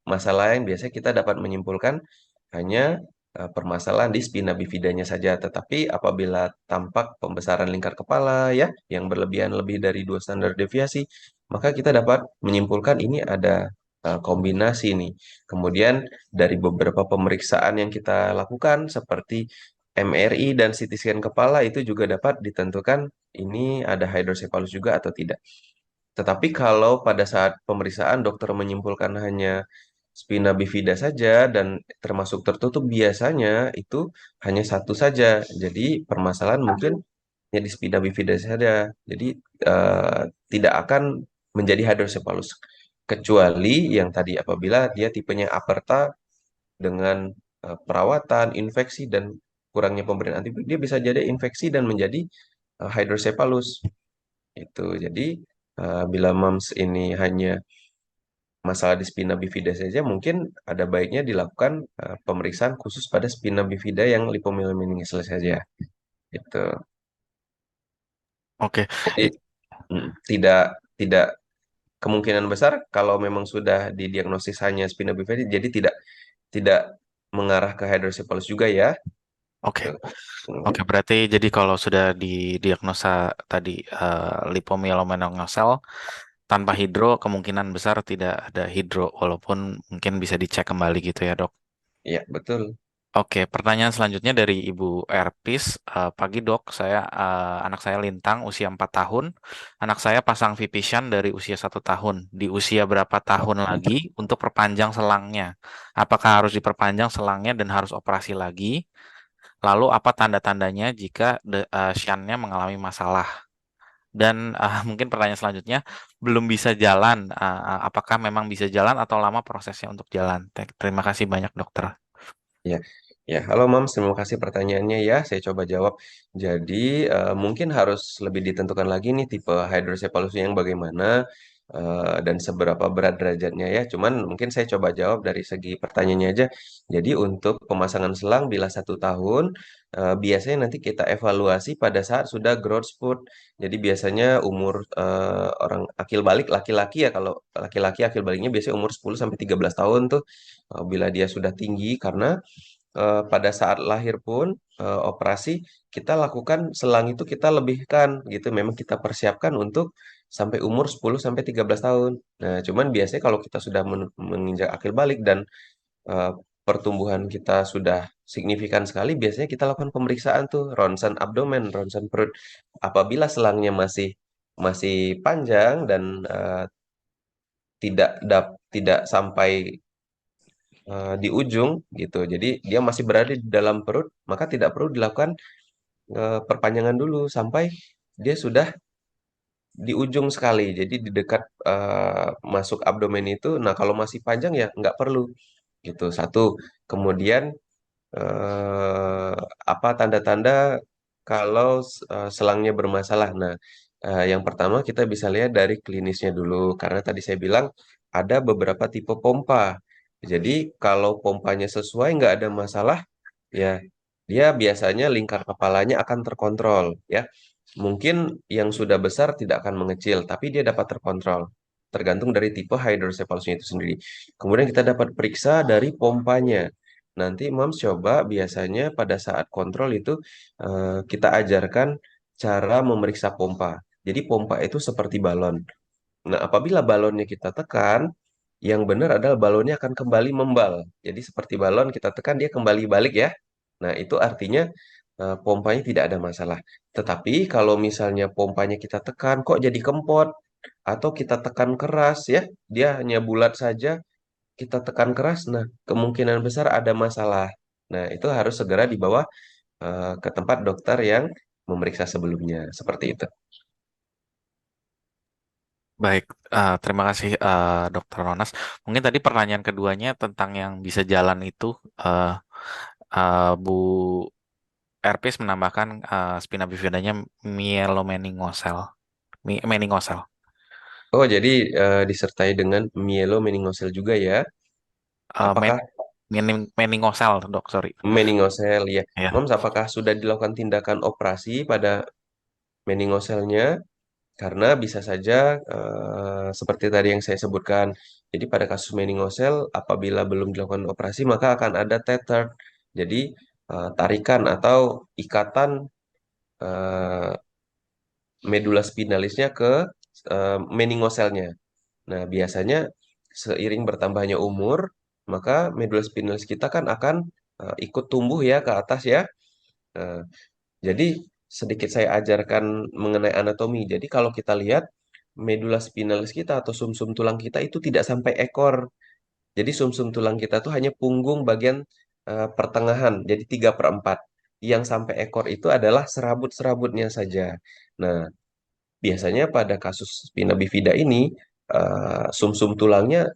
masalah lain, biasanya kita dapat menyimpulkan hanya permasalahan di spina bifidanya saja. Tetapi apabila tampak pembesaran lingkar kepala ya yang berlebihan lebih dari 2 standar deviasi, maka kita dapat menyimpulkan ini ada kombinasi nih. Kemudian dari beberapa pemeriksaan yang kita lakukan seperti MRI dan CT scan kepala itu juga dapat ditentukan ini ada hydrocephalus juga atau tidak. Tetapi kalau pada saat pemeriksaan dokter menyimpulkan hanya spina bifida saja dan termasuk tertutup, biasanya itu hanya satu saja. Jadi permasalahan mungkin hanya di spina bifida saja. Jadi eh, tidak akan menjadi hydrocephalus. Kecuali yang tadi apabila dia tipenya aperta dengan perawatan, infeksi, dan kurangnya pemberian antibiotik, dia bisa jadi infeksi dan menjadi hydrocephalus. Itu. Jadi bila MAMS ini hanya masalah di spina bifida saja, mungkin ada baiknya dilakukan pemeriksaan khusus pada spina bifida yang lipomyelin saja. Itu. oke. Jadi I- tidak tidak kemungkinan besar kalau memang sudah didiagnosis hanya spina bifida, jadi tidak tidak mengarah ke hydrocephalus juga ya. Oke. Tuh. Oke, berarti jadi kalau sudah didiagnosa tadi lipomyelomeningocele tanpa hidro, kemungkinan besar tidak ada hidro, walaupun mungkin bisa dicek kembali gitu ya, Dok. Ya, betul. Oke, pertanyaan selanjutnya dari Ibu Erpis. Pagi dok, anak saya Lintang, usia 4 tahun. Anak saya pasang Vipishan dari usia 1 tahun. Di usia berapa tahun lagi untuk perpanjang selangnya? Apakah harus diperpanjang selangnya dan harus operasi lagi? Lalu apa tanda-tandanya jika shannya mengalami masalah? Dan mungkin pertanyaan selanjutnya, belum bisa jalan. Apakah memang bisa jalan atau lama prosesnya untuk jalan? Terima kasih banyak dokter. Ya, ya. Halo Mams, terima kasih pertanyaannya ya. Saya coba jawab. Jadi mungkin harus lebih ditentukan lagi nih tipe hidrosephalusnya yang bagaimana dan seberapa berat derajatnya ya. Cuman mungkin saya coba jawab dari segi pertanyaannya aja. Jadi untuk pemasangan selang bila 1 tahun, biasanya nanti kita evaluasi pada saat sudah growth spurt. Jadi biasanya umur orang akil balik laki-laki ya, kalau laki-laki akil baliknya biasanya umur 10 sampai 13 tahun tuh bila dia sudah tinggi karena pada saat lahir pun operasi kita lakukan selang itu kita lebihkan gitu. Memang kita persiapkan untuk sampai umur 10 sampai 13 tahun. Nah, cuman biasanya kalau kita sudah menginjak akil balik dan eh, pertumbuhan kita sudah signifikan sekali, biasanya kita lakukan pemeriksaan tuh ronsen abdomen, ronsen perut. Apabila selangnya masih masih panjang dan tidak sampai di ujung gitu. Jadi dia masih berada di dalam perut, maka tidak perlu dilakukan perpanjangan dulu sampai dia sudah di ujung sekali. Jadi di dekat masuk abdomen itu. Nah kalau masih panjang ya nggak perlu gitu. Satu. Kemudian eh, apa tanda-tanda? kalau selangnya bermasalah. Nah, yang pertama kita bisa lihat dari klinisnya dulu, karena tadi saya bilang ada beberapa tipe pompa. Jadi kalau pompanya sesuai nggak ada masalah, ya dia biasanya lingkar kepalanya akan terkontrol, ya. Mungkin yang sudah besar tidak akan mengecil, tapi dia dapat terkontrol. Tergantung dari tipe hydrocephalusnya itu sendiri. Kemudian kita dapat periksa dari pompanya. Nanti Moms coba biasanya pada saat kontrol itu kita ajarkan cara memeriksa pompa. Jadi pompa itu seperti balon. Nah, apabila balonnya kita tekan, yang benar adalah balonnya akan kembali membal. Jadi seperti balon kita tekan dia kembali balik ya. Nah, itu artinya pompanya tidak ada masalah. Tetapi kalau misalnya pompanya kita tekan kok jadi kempot atau kita tekan keras ya, dia hanya bulat saja, kita tekan keras, nah kemungkinan besar ada masalah. Nah, itu harus segera dibawa ke tempat dokter yang memeriksa sebelumnya, seperti itu. Baik, terima kasih Dokter Ronas. Mungkin tadi pertanyaan keduanya tentang yang bisa jalan itu, eh, Bu Erpis menambahkan spina bifidanya mielomeningocele. Meningocele. Oh, jadi disertai dengan mielomeningocele juga ya. Eh, men, Apakah meningocele, dok, sorry. meningocele ya? Ya. Moms, apakah sudah dilakukan tindakan operasi pada meningoselnya? Karena bisa saja seperti tadi yang saya sebutkan. Jadi pada kasus meningocele, apabila belum dilakukan operasi, maka akan ada tether. Jadi tarikan atau ikatan eh, medula spinalisnya ke meningoselnya. Nah, biasanya seiring bertambahnya umur, maka medula spinalis kita kan akan ikut tumbuh ya ke atas ya. Nah, jadi sedikit saya ajarkan mengenai anatomi. Jadi kalau kita lihat medula spinalis kita atau sumsum tulang kita itu tidak sampai ekor. Jadi sumsum tulang kita tuh hanya punggung bagian pertengahan, jadi 3/4. Yang sampai ekor itu adalah serabut-serabutnya saja. Nah, biasanya pada kasus spina bifida ini sumsum tulangnya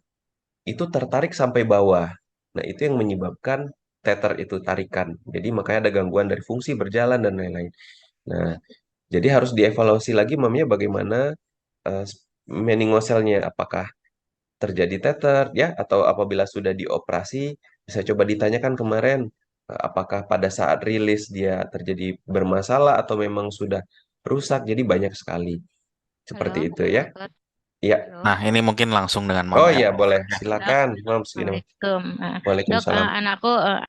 itu tertarik sampai bawah. Nah, itu yang menyebabkan tether itu tarikan. Jadi makanya ada gangguan dari fungsi berjalan dan lain-lain. Nah, jadi harus dievaluasi lagi mamanya bagaimana eh, meningoselnya, apakah terjadi tether ya atau apabila sudah dioperasi bisa coba ditanyakan kemarin apakah pada saat rilis dia terjadi bermasalah atau memang sudah rusak. Jadi banyak sekali seperti Halo, itu ya. dokter. Iya. Halo. Nah, ini mungkin langsung dengan Oh Mama iya, Erpis boleh. saja. Dok, Silakan, Mams. Gini, Mams. Assalamualaikum. Dok, Waalaikumsalam.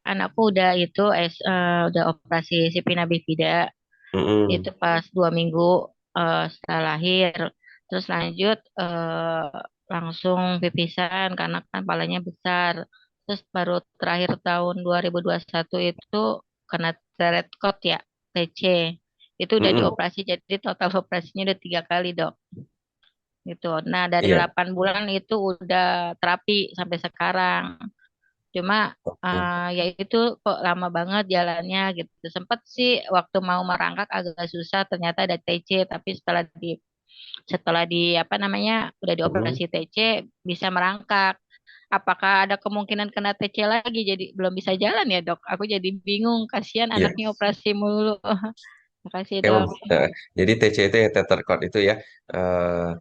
anakku udah itu udah operasi sipina bifida itu Mm-mm. pas 2 minggu setelah lahir. Terus lanjut langsung pipisan karena kan palanya besar. Terus baru terakhir tahun 2021 itu kena teret kot ya, TC. Itu udah Mm-mm. dioperasi, jadi total operasinya udah 3 kali, dok. Gitu. Nah, dari Iya. 8 bulan itu udah terapi sampai sekarang. Cuma Oke. ya itu kok lama banget jalannya gitu. Sempet sih waktu mau merangkak agak susah, ternyata ada TC, tapi setelah di apa namanya udah Mm-mm. dioperasi TC bisa merangkak. Apakah ada kemungkinan kena TC lagi jadi belum bisa jalan ya, Dok? Aku jadi bingung, kasihan Iya. anaknya operasi mulu. Makasih, Oke, Dok. Mams. Nah, jadi TC itu ya tether cord itu ya. Eh,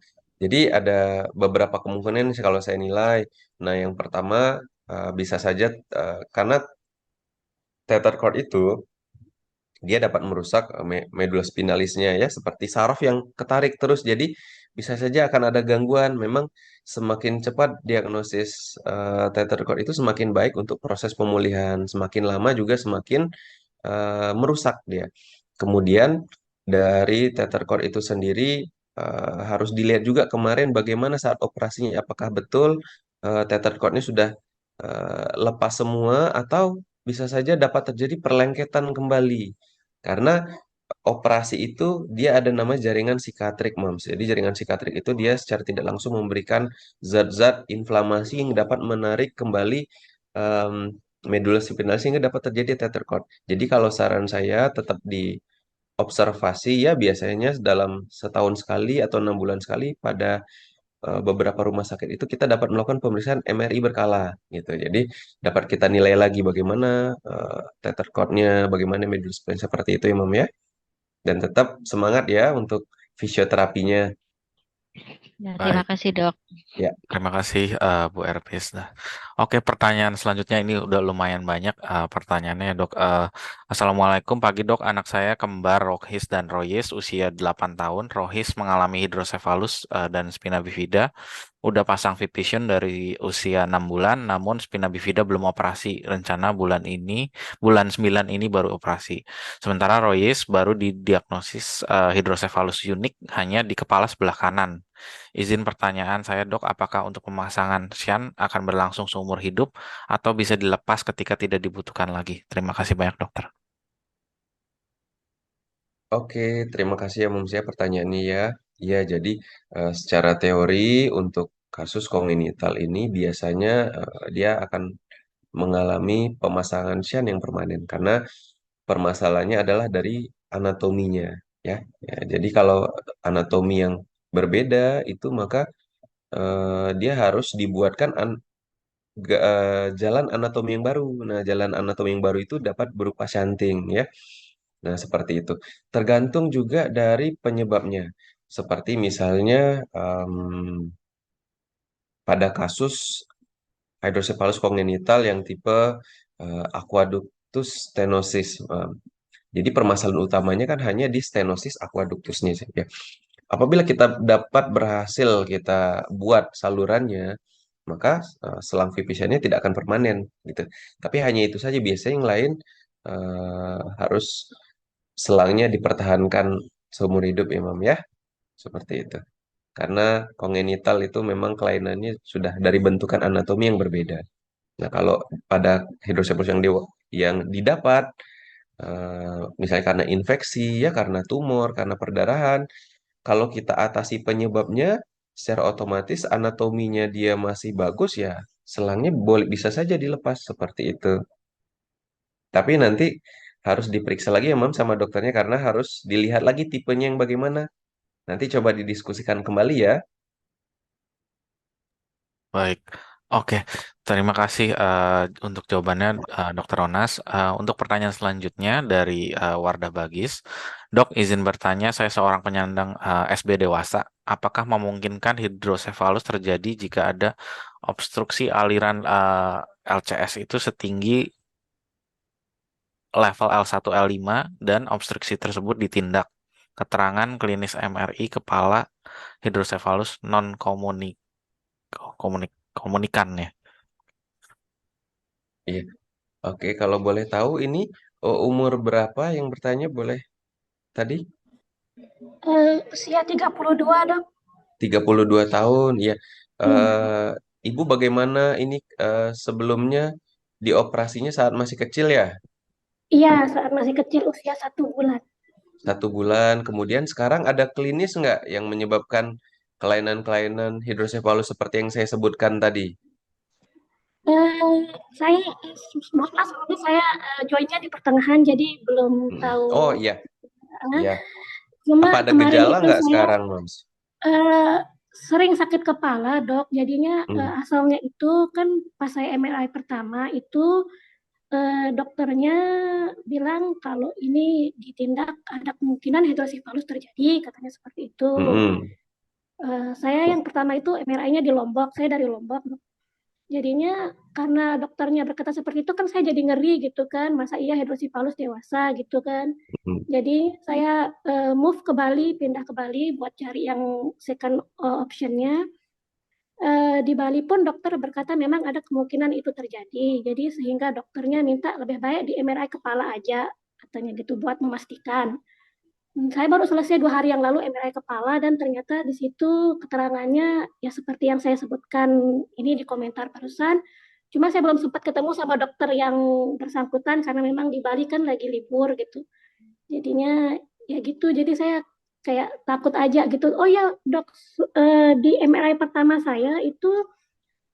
jadi ada beberapa kemungkinan sih kalau saya nilai. Nah, yang pertama bisa saja karena tether cord itu dia dapat merusak medula spinalisnya ya seperti saraf yang ketarik terus. Jadi bisa saja akan ada gangguan. Memang semakin cepat diagnosis tether cord itu semakin baik untuk proses pemulihan. Semakin lama juga semakin merusak dia. Kemudian dari tether cord itu sendiri harus dilihat juga kemarin bagaimana saat operasinya. Apakah betul tether cordnya sudah lepas semua atau bisa saja dapat terjadi perlengketan kembali. Karena operasi itu dia ada nama jaringan sikatrik, Moms. Jadi jaringan sikatrik itu dia secara tidak langsung memberikan zat-zat inflamasi yang dapat menarik kembali em, medula spinal sehingga dapat terjadi tether cord. Jadi kalau saran saya tetap diobservasi ya biasanya dalam setahun sekali atau 6 bulan sekali pada beberapa rumah sakit itu kita dapat melakukan pemeriksaan MRI berkala gitu. Jadi dapat kita nilai lagi bagaimana tether cord-nya, bagaimana medula spinal seperti itu ya, Mam ya. dan tetap semangat ya untuk fisioterapinya. Ya, terima Baik. kasih, Dok. Ya, Terima kasih Bu Ertis. Nah, oke pertanyaan selanjutnya ini udah lumayan banyak pertanyaannya ya, Dok. Assalamualaikum pagi Dok, anak saya kembar Rohis dan Royes usia 8 tahun. Rohis mengalami hidrosefalus dan spina bifida. Udah pasang Vipision dari usia 6 bulan, namun spina bifida belum operasi. Rencana bulan 9 ini baru operasi. Sementara Royes baru didiagnosis hidrosefalus unik hanya di kepala sebelah kanan. Izin pertanyaan saya dok, apakah untuk pemasangan Shan akan berlangsung seumur hidup atau bisa dilepas ketika tidak dibutuhkan lagi? Terima kasih banyak dokter. oke. Terima kasih ya Mums ya pertanyaannya ya. Ya, jadi secara teori untuk kasus kongenital ini biasanya dia akan mengalami pemasangan shunt yang permanen karena permasalahannya adalah dari anatominya ya. Ya, jadi kalau anatomi yang berbeda itu maka dia harus dibuatkan jalan anatomi yang baru. Nah, jalan anatomi yang baru itu dapat berupa shunting ya. Nah, seperti itu. Tergantung juga dari penyebabnya. Seperti misalnya pada kasus hydrocephalus congenital yang tipe aqueductus stenosis. Jadi permasalahan utamanya kan hanya di stenosis aqueductusnya saja. Apabila kita dapat berhasil kita buat salurannya, maka selang vipisannya tidak akan permanen gitu. Tapi hanya itu saja biasanya yang lain harus selangnya dipertahankan seumur hidup Imam ya, seperti itu. Karena kongenital itu memang kelainannya sudah dari bentukan anatomi yang berbeda. Nah, kalau pada hidrosefalus yang didapat misalnya karena infeksi ya, karena tumor, karena perdarahan, kalau kita atasi penyebabnya, secara otomatis anatominya dia masih bagus ya, selangnya boleh bisa saja dilepas seperti itu. Tapi nanti harus diperiksa lagi ya, Mam, sama dokternya karena harus dilihat lagi tipenya yang bagaimana. Nanti coba didiskusikan kembali ya. Baik, oke. Terima kasih untuk jawabannya Dokter Onas. Untuk pertanyaan selanjutnya dari Wardah Bagis, Dok izin bertanya, saya seorang penyandang SB dewasa. Apakah memungkinkan hidrosefalus terjadi jika ada obstruksi aliran LCS itu setinggi level L1 L5 dan obstruksi tersebut ditindak? Keterangan klinis MRI kepala hidrosefalus non komunikan ya. Iya. Oke, kalau boleh tahu ini umur berapa yang bertanya boleh tadi? Usia 32 dok. 32 tahun, ya. Iya. Eh, Ibu bagaimana ini sebelumnya dioperasinya saat masih kecil ya? Iya, saat masih kecil usia 1 bulan. 1 bulan. Kemudian sekarang ada klinis nggak yang menyebabkan kelainan-kelainan hidrosefalus seperti yang saya sebutkan tadi? Eh, saya maaf mas, sebelumnya saya joinnya di pertengahan jadi belum tahu. Oh iya, eh, iya. Cuma Apa ada kemarin gejala itu nggak saya sekarang, Mams? eh, sering sakit kepala dok. Jadinya Hmm. asalnya itu kan pas saya MRI pertama itu dokternya bilang kalau ini ditindak ada kemungkinan hidrosefalus terjadi, katanya seperti itu. Mm-mm. Saya yang pertama itu MRI-nya di Lombok, saya dari Lombok. Jadinya karena dokternya berkata seperti itu kan saya jadi ngeri gitu kan, masa iya hidrosipalus dewasa gitu kan. Mm. Jadi saya move ke Bali, pindah ke Bali buat cari yang second optionnya. Di Bali pun dokter berkata memang ada kemungkinan itu terjadi. Jadi sehingga dokternya minta lebih baik di MRI kepala aja, katanya gitu buat memastikan. Saya baru selesai 2 hari yang lalu MRI kepala dan ternyata di situ keterangannya ya seperti yang saya sebutkan ini di komentar barusan. Cuma saya belum sempat ketemu sama dokter yang bersangkutan karena memang di Bali kan lagi libur gitu. Jadinya ya gitu. Jadi saya kayak takut aja gitu. Oh ya dok, di MRI pertama saya itu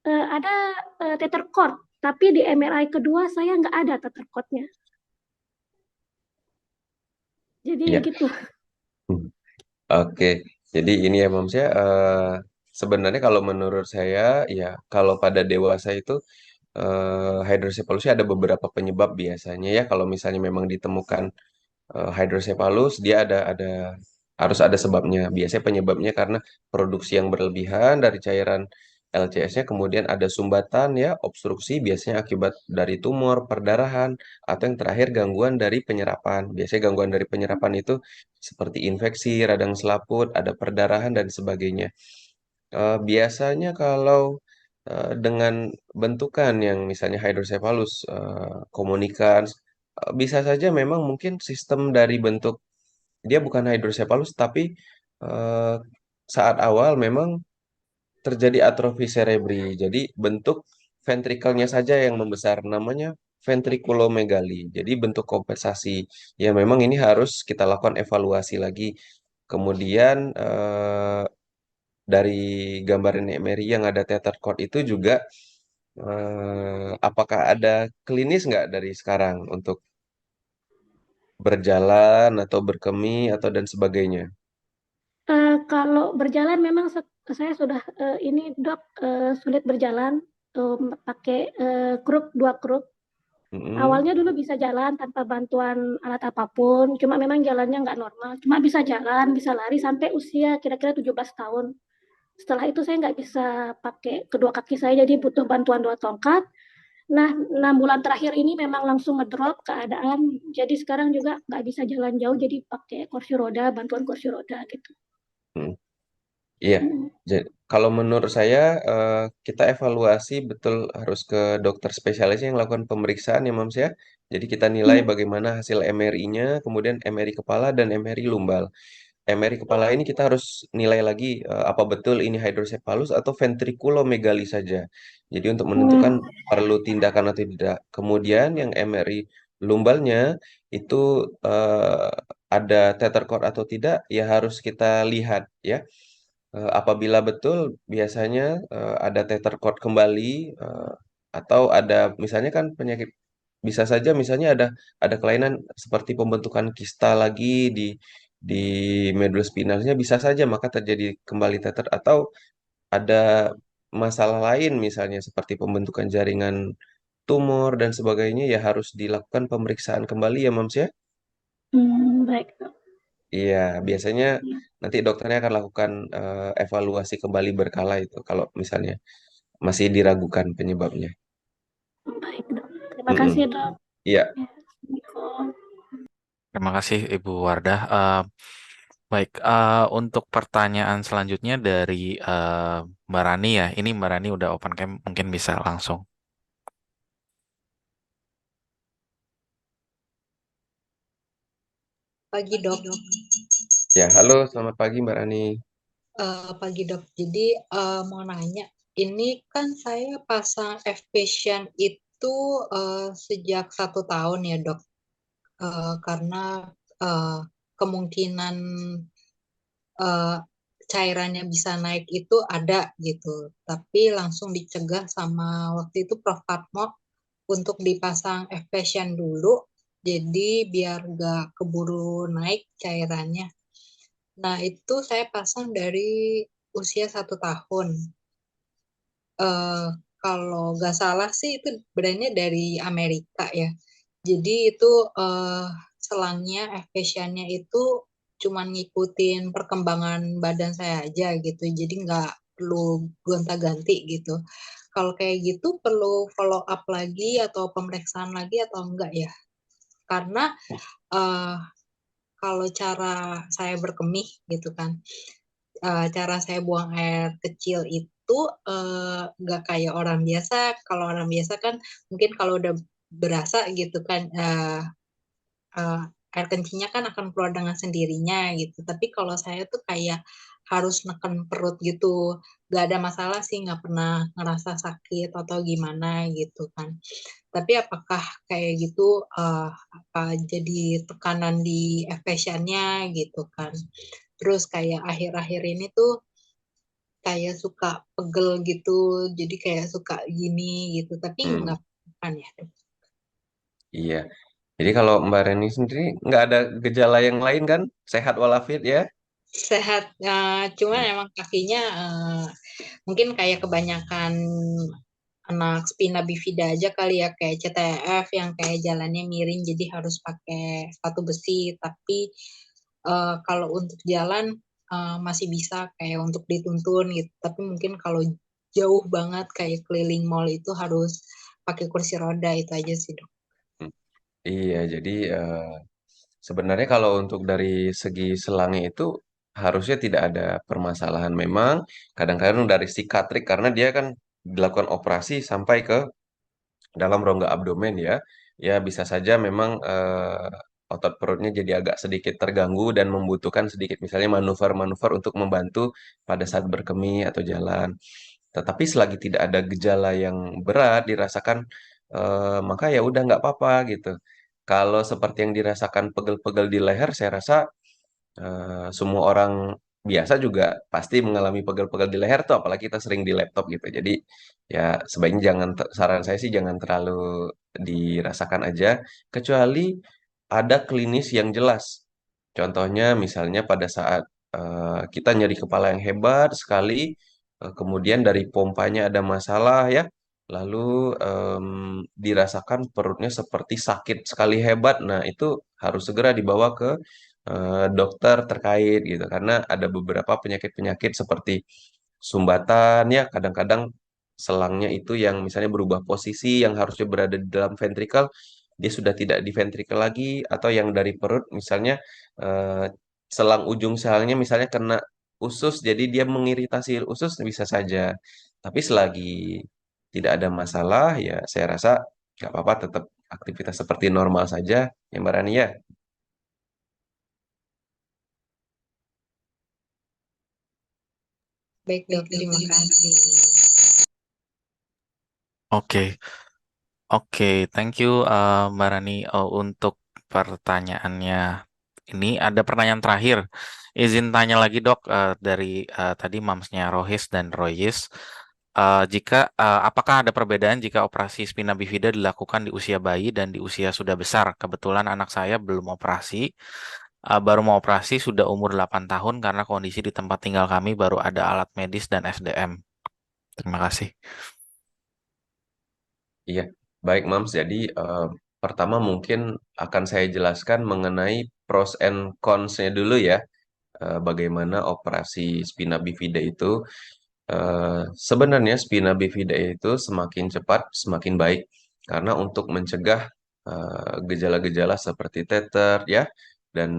ada tether cord, tapi di MRI kedua saya nggak ada tether cord-nya. Jadi ya Iya. gitu. Hmm. Oke, jadi ini ya Mams ya, sebenarnya kalau menurut saya ya kalau pada dewasa itu hydrocephalus ada beberapa penyebab biasanya ya kalau misalnya memang ditemukan hidrocephalus dia ada harus ada sebabnya. Biasanya penyebabnya karena produksi yang berlebihan dari cairan LCS-nya, kemudian ada sumbatan ya, obstruksi biasanya akibat dari tumor, perdarahan, atau yang terakhir gangguan dari penyerapan. Biasanya gangguan dari penyerapan itu seperti infeksi, radang selaput, ada perdarahan dan sebagainya. Biasanya kalau dengan bentukan yang misalnya hydrocephalus, komunikans, bisa saja memang mungkin sistem dari bentuk dia bukan hydrocephalus tapi eh, saat awal memang terjadi atrofi cerebri. Jadi bentuk ventrikelnya saja yang membesar namanya ventriculomegali. Jadi bentuk kompensasi. Ya memang ini harus kita lakukan evaluasi lagi. Kemudian dari gambaran MRI yang ada tether cord itu juga apakah ada klinis nggak dari sekarang untuk berjalan atau berkemi atau dan sebagainya? Kalau berjalan memang saya sudah ini dok sulit berjalan pakai kruk 2 kruk. Mm-mm. Awalnya dulu bisa jalan tanpa bantuan alat apapun, cuma memang jalannya nggak normal. Cuma bisa jalan, bisa lari sampai usia kira-kira 17 tahun. Setelah itu saya nggak bisa pakai kedua kaki saya, jadi butuh bantuan 2 tongkat. Nah, 6 bulan terakhir ini memang langsung ngedrop keadaan. Jadi sekarang juga nggak bisa jalan jauh, jadi pakai kursi roda, bantuan kursi roda gitu. Mm. Iya, Hmm. kalau menurut saya kita evaluasi betul harus ke dokter spesialis yang lakukan pemeriksaan ya Mams ya. Jadi kita nilai Iya. bagaimana hasil MRI-nya, kemudian MRI kepala dan MRI lumbal. MRI kepala ini kita harus nilai lagi apa betul ini hydrocephalus atau ventriculomegali saja. Jadi untuk menentukan Hmm. perlu tindakan atau tidak. Kemudian yang MRI lumbalnya itu eh, ada tether cord atau tidak ya harus kita lihat ya. Apabila betul biasanya ada tether cord kembali eh, atau ada misalnya kan penyakit bisa saja misalnya ada kelainan seperti pembentukan kista lagi di medullospinalnya bisa saja maka terjadi kembali tether atau ada masalah lain misalnya seperti pembentukan jaringan tumor dan sebagainya ya harus dilakukan pemeriksaan kembali ya Mams ya. Baik, dok. Iya, biasanya Ya, nanti dokternya akan lakukan evaluasi kembali berkala itu kalau misalnya masih diragukan penyebabnya. baik, dok. Terima Mm-mm. kasih, dok. Iya, Ya, Assalamualaikum. Terima kasih Ibu Wardah. Baik, untuk pertanyaan selanjutnya dari Mbak Rani ya. Ini Mbak Rani udah open cam, mungkin bisa langsung. Pagi dok. ya. Halo, selamat pagi Mbak Rani. Pagi dok. Jadi mau nanya, ini kan saya pasang F-Patient itu sejak 1 tahun ya dok. Karena eh, kemungkinan eh, cairannya bisa naik itu ada gitu. Tapi langsung dicegah sama waktu itu Prof. Fatmo untuk dipasang F-Patient dulu. Jadi biar gak keburu naik cairannya. Nah, itu saya pasang dari usia 1 tahun. Eh, Kalau nggak salah sih itu brandnya dari Amerika ya. Jadi itu eh, selangnya, F-Patientnya itu cuman ngikutin perkembangan badan saya aja gitu. Jadi nggak perlu gonta-ganti gitu. Kalau kayak gitu perlu follow up lagi atau pemeriksaan lagi atau enggak ya? Karena eh, kalau cara saya berkemih gitu kan, cara saya buang air kecil itu nggak kayak orang biasa. Kalau orang biasa kan mungkin kalau udah berasa gitu kan eh, air kencingnya kan akan keluar dengan sendirinya gitu. Tapi kalau saya tuh kayak harus neken perut gitu. Gak ada masalah sih, nggak pernah ngerasa sakit atau gimana gitu kan. Tapi apakah kayak gitu apa jadi tekanan di efesiennya gitu kan. Terus kayak akhir-akhir ini tuh kayak suka pegel gitu, jadi kayak suka gini gitu, tapi Hmm, nggak kan ya dok. iya. Jadi kalau Mbak Rani sendiri nggak ada gejala yang lain kan? Sehat walafiat ya? Sehat, cuman Hmm. emang kakinya mungkin kayak kebanyakan anak spina bifida aja kali ya, kayak CTF yang kayak jalannya miring jadi harus pakai sepatu besi. Tapi kalau untuk jalan masih bisa kayak untuk dituntun gitu. Tapi mungkin kalau jauh banget kayak keliling mall itu harus pakai kursi roda, itu aja sih dok. Hmm. Iya, jadi sebenarnya kalau untuk dari segi selangnya itu harusnya tidak ada permasalahan. Memang kadang-kadang dari psikiatrik karena dia kan dilakukan operasi sampai ke dalam rongga abdomen ya. Ya bisa saja memang otot perutnya jadi agak sedikit terganggu dan membutuhkan sedikit misalnya manuver-manuver untuk membantu pada saat berkemih atau jalan. Tetapi selagi tidak ada gejala yang berat dirasakan, maka ya udah nggak apa-apa gitu. Kalau seperti yang dirasakan pegel-pegel di leher, saya rasa semua orang biasa juga pasti mengalami pegel-pegel di leher tuh, apalagi kita sering di laptop gitu. Jadi ya sebaiknya jangan, saran saya sih jangan terlalu dirasakan aja, kecuali ada klinis yang jelas. Contohnya misalnya pada saat kita nyeri kepala yang hebat sekali, kemudian dari pompanya ada masalah ya, lalu dirasakan perutnya seperti sakit sekali hebat. Nah, itu harus segera dibawa ke dokter terkait gitu, karena ada beberapa penyakit-penyakit seperti sumbatan ya, kadang-kadang selangnya itu yang misalnya berubah posisi yang harusnya berada di dalam ventrikel, dia sudah tidak di ventrikel lagi, atau yang dari perut misalnya eh, selang ujung selangnya misalnya kena usus, jadi dia mengiritasi usus bisa saja. Tapi selagi tidak ada masalah ya saya rasa nggak apa-apa, tetap aktivitas seperti normal saja ya Mbak Rani ya. Baik dok, terima kasih. Oke, oke, thank you Mbak Rani untuk pertanyaannya. Ini ada pertanyaan terakhir. Izin tanya lagi dok dari tadi mamsnya Rohis dan Royis. Apakah ada perbedaan jika operasi spina bifida dilakukan di usia bayi dan di usia sudah besar? Kebetulan anak saya belum operasi, baru mau operasi sudah umur 8 tahun karena kondisi di tempat tinggal kami baru ada alat medis dan SDM. Terima kasih. Iya, baik Mams. Jadi pertama mungkin akan saya jelaskan mengenai pros and cons-nya dulu ya. Bagaimana operasi spina bifida itu. Sebenarnya spina bifida itu semakin cepat semakin baik karena untuk mencegah gejala-gejala seperti teter ya, dan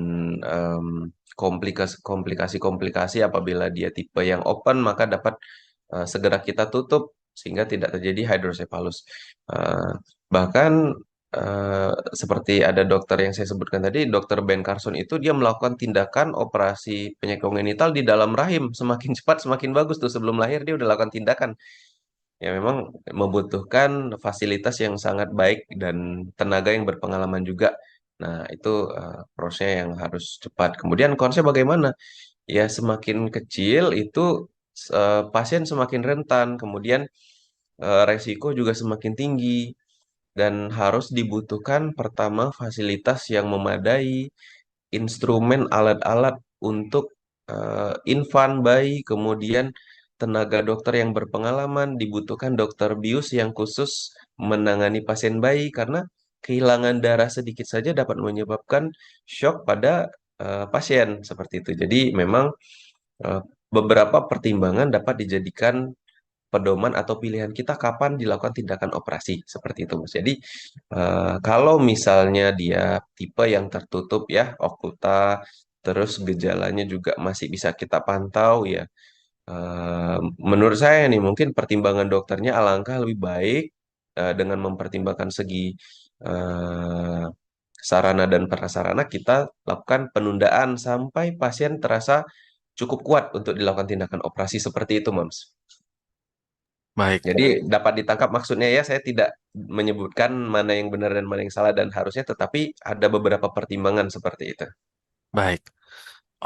komplikasi-komplikasi apabila dia tipe yang open maka dapat segera kita tutup sehingga tidak terjadi hydrocephalus. Eh, Bahkan seperti ada dokter yang saya sebutkan tadi, dokter Ben Carson itu dia melakukan tindakan operasi penyakit kongenital di dalam rahim. Semakin cepat semakin bagus tuh, sebelum lahir dia udah lakukan tindakan. Ya memang membutuhkan fasilitas yang sangat baik dan tenaga yang berpengalaman juga. Nah, itu prosesnya yang harus cepat. Kemudian konsep bagaimana? Ya semakin kecil itu pasien semakin rentan, kemudian resiko juga semakin tinggi, dan harus dibutuhkan pertama fasilitas yang memadai, instrumen alat-alat untuk infan bayi, kemudian tenaga dokter yang berpengalaman, dibutuhkan dokter bius yang khusus menangani pasien bayi karena kehilangan darah sedikit saja dapat menyebabkan shock pada pasien seperti itu. Jadi memang eh, beberapa pertimbangan dapat dijadikan pedoman atau pilihan kita kapan dilakukan tindakan operasi seperti itu Mas. Jadi kalau misalnya dia tipe yang tertutup ya, okuta, terus gejalanya juga masih bisa kita pantau ya. Menurut saya nih mungkin pertimbangan dokternya alangkah lebih baik dengan mempertimbangkan segi eh, sarana dan prasarana, kita lakukan penundaan sampai pasien terasa cukup kuat untuk dilakukan tindakan operasi seperti itu, Mams. Baik, Jadi dapat ditangkap maksudnya ya, saya tidak menyebutkan mana yang benar dan mana yang salah dan harusnya, tetapi ada beberapa pertimbangan seperti itu. baik.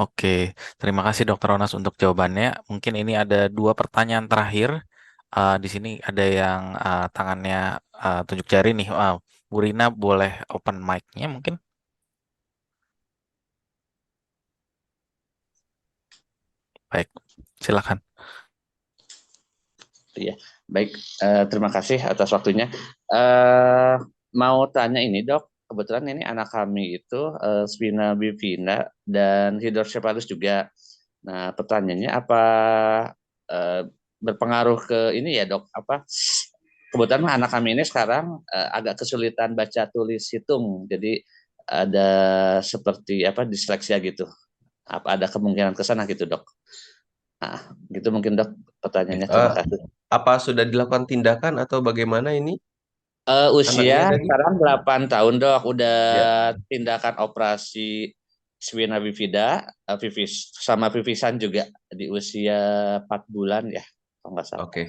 Oke, terima kasih Dokter Ronas untuk jawabannya. Mungkin ini ada dua pertanyaan terakhir. Di sini ada yang tangannya tunjuk jari nih. Bu Rina boleh open mic-nya mungkin? Baik, silakan. Iya, baik. Terima kasih atas waktunya. Eh, Mau tanya ini dok, kebetulan ini anak kami itu spina bifida dan hidrocephalus juga. Nah, pertanyaannya apa eh, berpengaruh ke ini ya dok? Apa kebetulan anak kami ini sekarang agak kesulitan baca tulis hitung, jadi ada seperti apa disleksia gitu. Apa ada kemungkinan ke sana gitu dok? Nah, gitu mungkin dok pertanyaannya. Terima Eh, kasih. apa sudah dilakukan tindakan atau bagaimana ini anaknya Usia tadi? sekarang 8 tahun dok, udah Ya, tindakan operasi Swina bifida, sama vivisan juga di usia 4 bulan ya, kalau nggak salah. oke.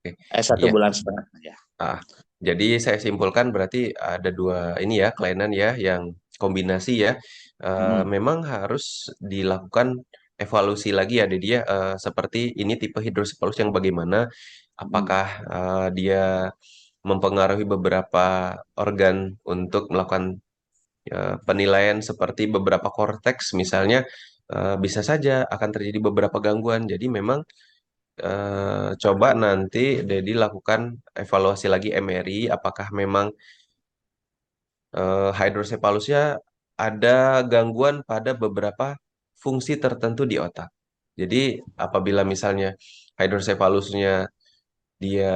Oke. 1 bulan setengah ya. Ah, jadi saya simpulkan berarti ada dua ini ya kelainan ya yang kombinasi ya. Hmm. Memang harus dilakukan evaluasi lagi ya Dedi ya. Seperti ini tipe hidrocephalus yang bagaimana? Hmm. Apakah dia mempengaruhi beberapa organ untuk melakukan penilaian seperti beberapa korteks misalnya bisa saja akan terjadi beberapa gangguan. Jadi memang coba nanti Dedi lakukan evaluasi lagi MRI apakah memang hidrosephalusnya ada gangguan pada beberapa fungsi tertentu di otak. Jadi apabila misalnya hidrosephalusnya dia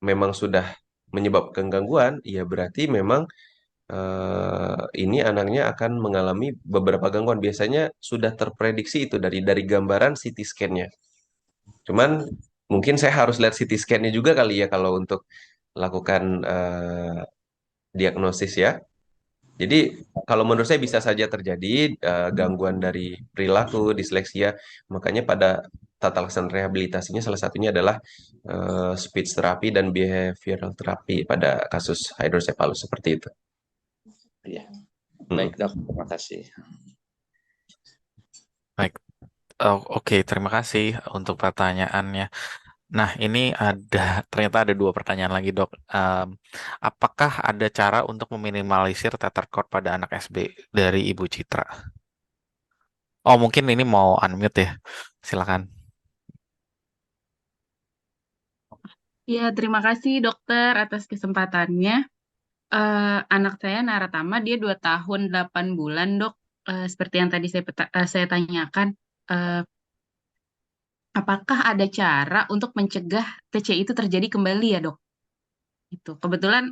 memang sudah menyebabkan gangguan, ya berarti memang ini anaknya akan mengalami beberapa gangguan. Biasanya sudah terprediksi itu dari gambaran CT scan-nya. Cuman mungkin saya harus lihat CT scan-nya juga kali ya kalau untuk lakukan diagnosis ya. Jadi kalau menurut saya bisa saja terjadi gangguan dari perilaku, disleksia. Makanya pada tata laksana rehabilitasinya salah satunya adalah speech therapy dan behavioral therapy pada kasus hydrocephalus seperti itu. Iya. Mm. Baik dok, terima kasih. Baik. Oke, terima kasih untuk pertanyaannya. Nah, ini ternyata ada dua pertanyaan lagi, Dok. Apakah ada cara untuk meminimalisir tether cord pada anak SB dari Ibu Citra? Oh, mungkin ini mau unmute ya. Silakan. Ya, terima kasih dokter atas kesempatannya. Anak saya Naratama, dia 2 tahun 8 bulan, dok. Seperti yang tadi saya tanyakan, eh, apakah ada cara untuk mencegah TC itu terjadi kembali ya, dok? Itu kebetulan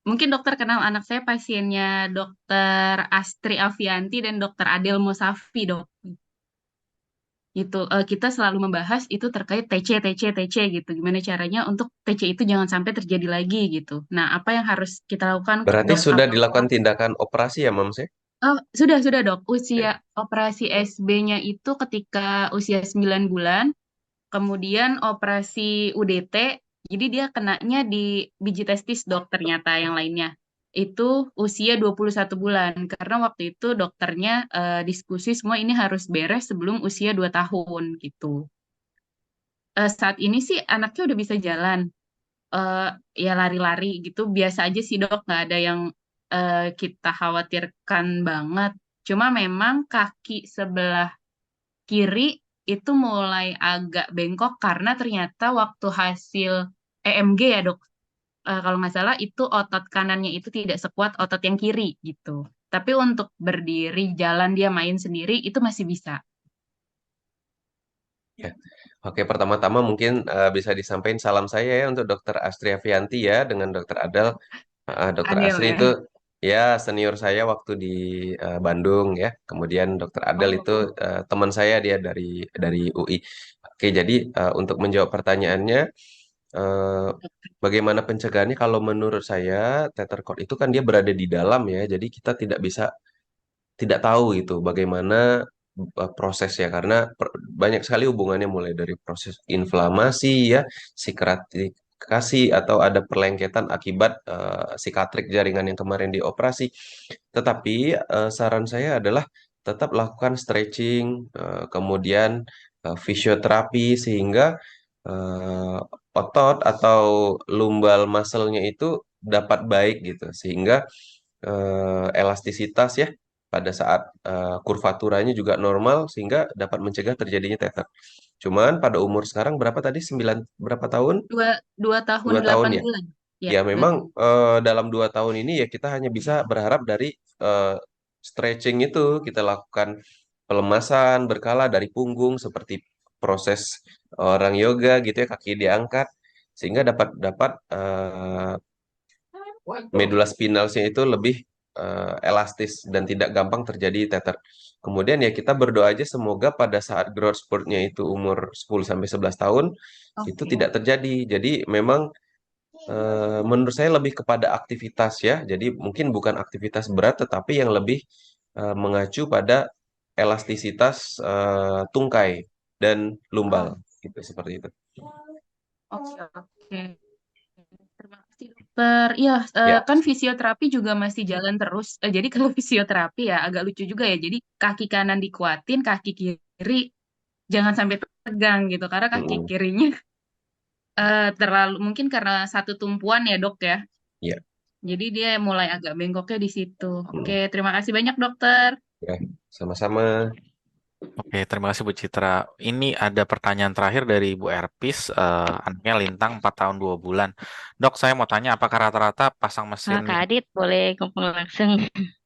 mungkin dokter kenal anak saya pasiennya dokter Astri Avianti dan dokter Adel Mosafi, dok. Itu kita selalu membahas itu terkait TC gitu. Gimana caranya untuk TC itu jangan sampai terjadi lagi gitu. Nah, apa yang harus kita lakukan, Berarti dok? sudah Apakah dilakukan tindakan operasi ya, Mams ya? sudah dok. Usia Oke. operasi SB-nya itu ketika usia 9 bulan, kemudian operasi UDT, jadi dia kenanya di biji testis dok ternyata yang lainnya. Itu usia 21 bulan, karena waktu itu dokternya diskusi semua ini harus beres sebelum usia 2 tahun gitu. Saat ini sih anaknya udah bisa jalan, eh ya lari-lari gitu, biasa aja sih dok, nggak ada yang kita khawatirkan banget. Cuma memang kaki sebelah kiri itu mulai agak bengkok karena ternyata waktu hasil EMG ya dok, kalau nggak salah itu otot kanannya itu tidak sekuat otot yang kiri gitu. Tapi untuk berdiri, jalan dia main sendiri itu masih bisa. Ya. Oke, pertama-tama mungkin bisa disampaikan salam saya ya untuk Dokter Astri Avianti ya dengan Dokter Adel. Dokter Adel Astri ya. itu ya senior saya waktu di Bandung ya. Kemudian Dokter Adel itu Oh, teman saya dia dari UI. Oke, jadi untuk menjawab pertanyaannya, eh, bagaimana pencegahannya? Kalau menurut saya, tether cord itu kan dia berada di dalam ya. Jadi kita tidak tahu itu bagaimana prosesnya karena banyak sekali hubungannya mulai dari proses inflamasi ya, sikratikasi atau ada perlengketan akibat sikatrik jaringan yang kemarin dioperasi. Tetapi saran saya adalah tetap lakukan stretching, kemudian fisioterapi sehingga eh, otot atau lumbal muscle-nya itu dapat baik gitu sehingga elastisitas ya pada saat kurvaturanya juga normal sehingga dapat mencegah terjadinya teter. Cuman pada umur sekarang berapa tadi? 9 berapa tahun? 2 tahun 2 tahun 8 ya. bulan. Ya, Ya 2 memang tahun. dalam 2 tahun ini ya kita hanya bisa berharap dari stretching itu kita lakukan pelemasan berkala dari punggung seperti proses orang yoga gitu ya, kaki diangkat sehingga dapat dapat medula spinalnya itu lebih elastis dan tidak gampang terjadi teter. Kemudian ya kita berdoa aja semoga pada saat growth spurtnya itu umur 10 sampai 11 tahun itu Oke. tidak terjadi. Jadi memang menurut saya lebih kepada aktivitas ya. Jadi mungkin bukan aktivitas berat tetapi yang lebih mengacu pada elastisitas tungkai dan lumbal gitu seperti itu. Oke, oke. Terima kasih dokter. Iya, Ya. kan fisioterapi juga masih jalan terus. Jadi kalau fisioterapi ya agak lucu juga ya. Jadi kaki kanan dikuatin, kaki kiri jangan sampai tegang gitu. Karena kaki Mm-mm. kirinya terlalu mungkin karena satu tumpuan ya dok ya. Ya. Jadi dia mulai agak bengkoknya di situ. Oke, Mm. terima kasih banyak dokter. Ya, sama-sama. Oke, terima kasih Bu Citra. Ini ada pertanyaan terakhir dari Bu Erpis, anaknya Lintang 4 tahun 2 bulan. Dok, saya mau tanya apakah rata-rata pasang mesin Kak Adit boleh ngomong langsung.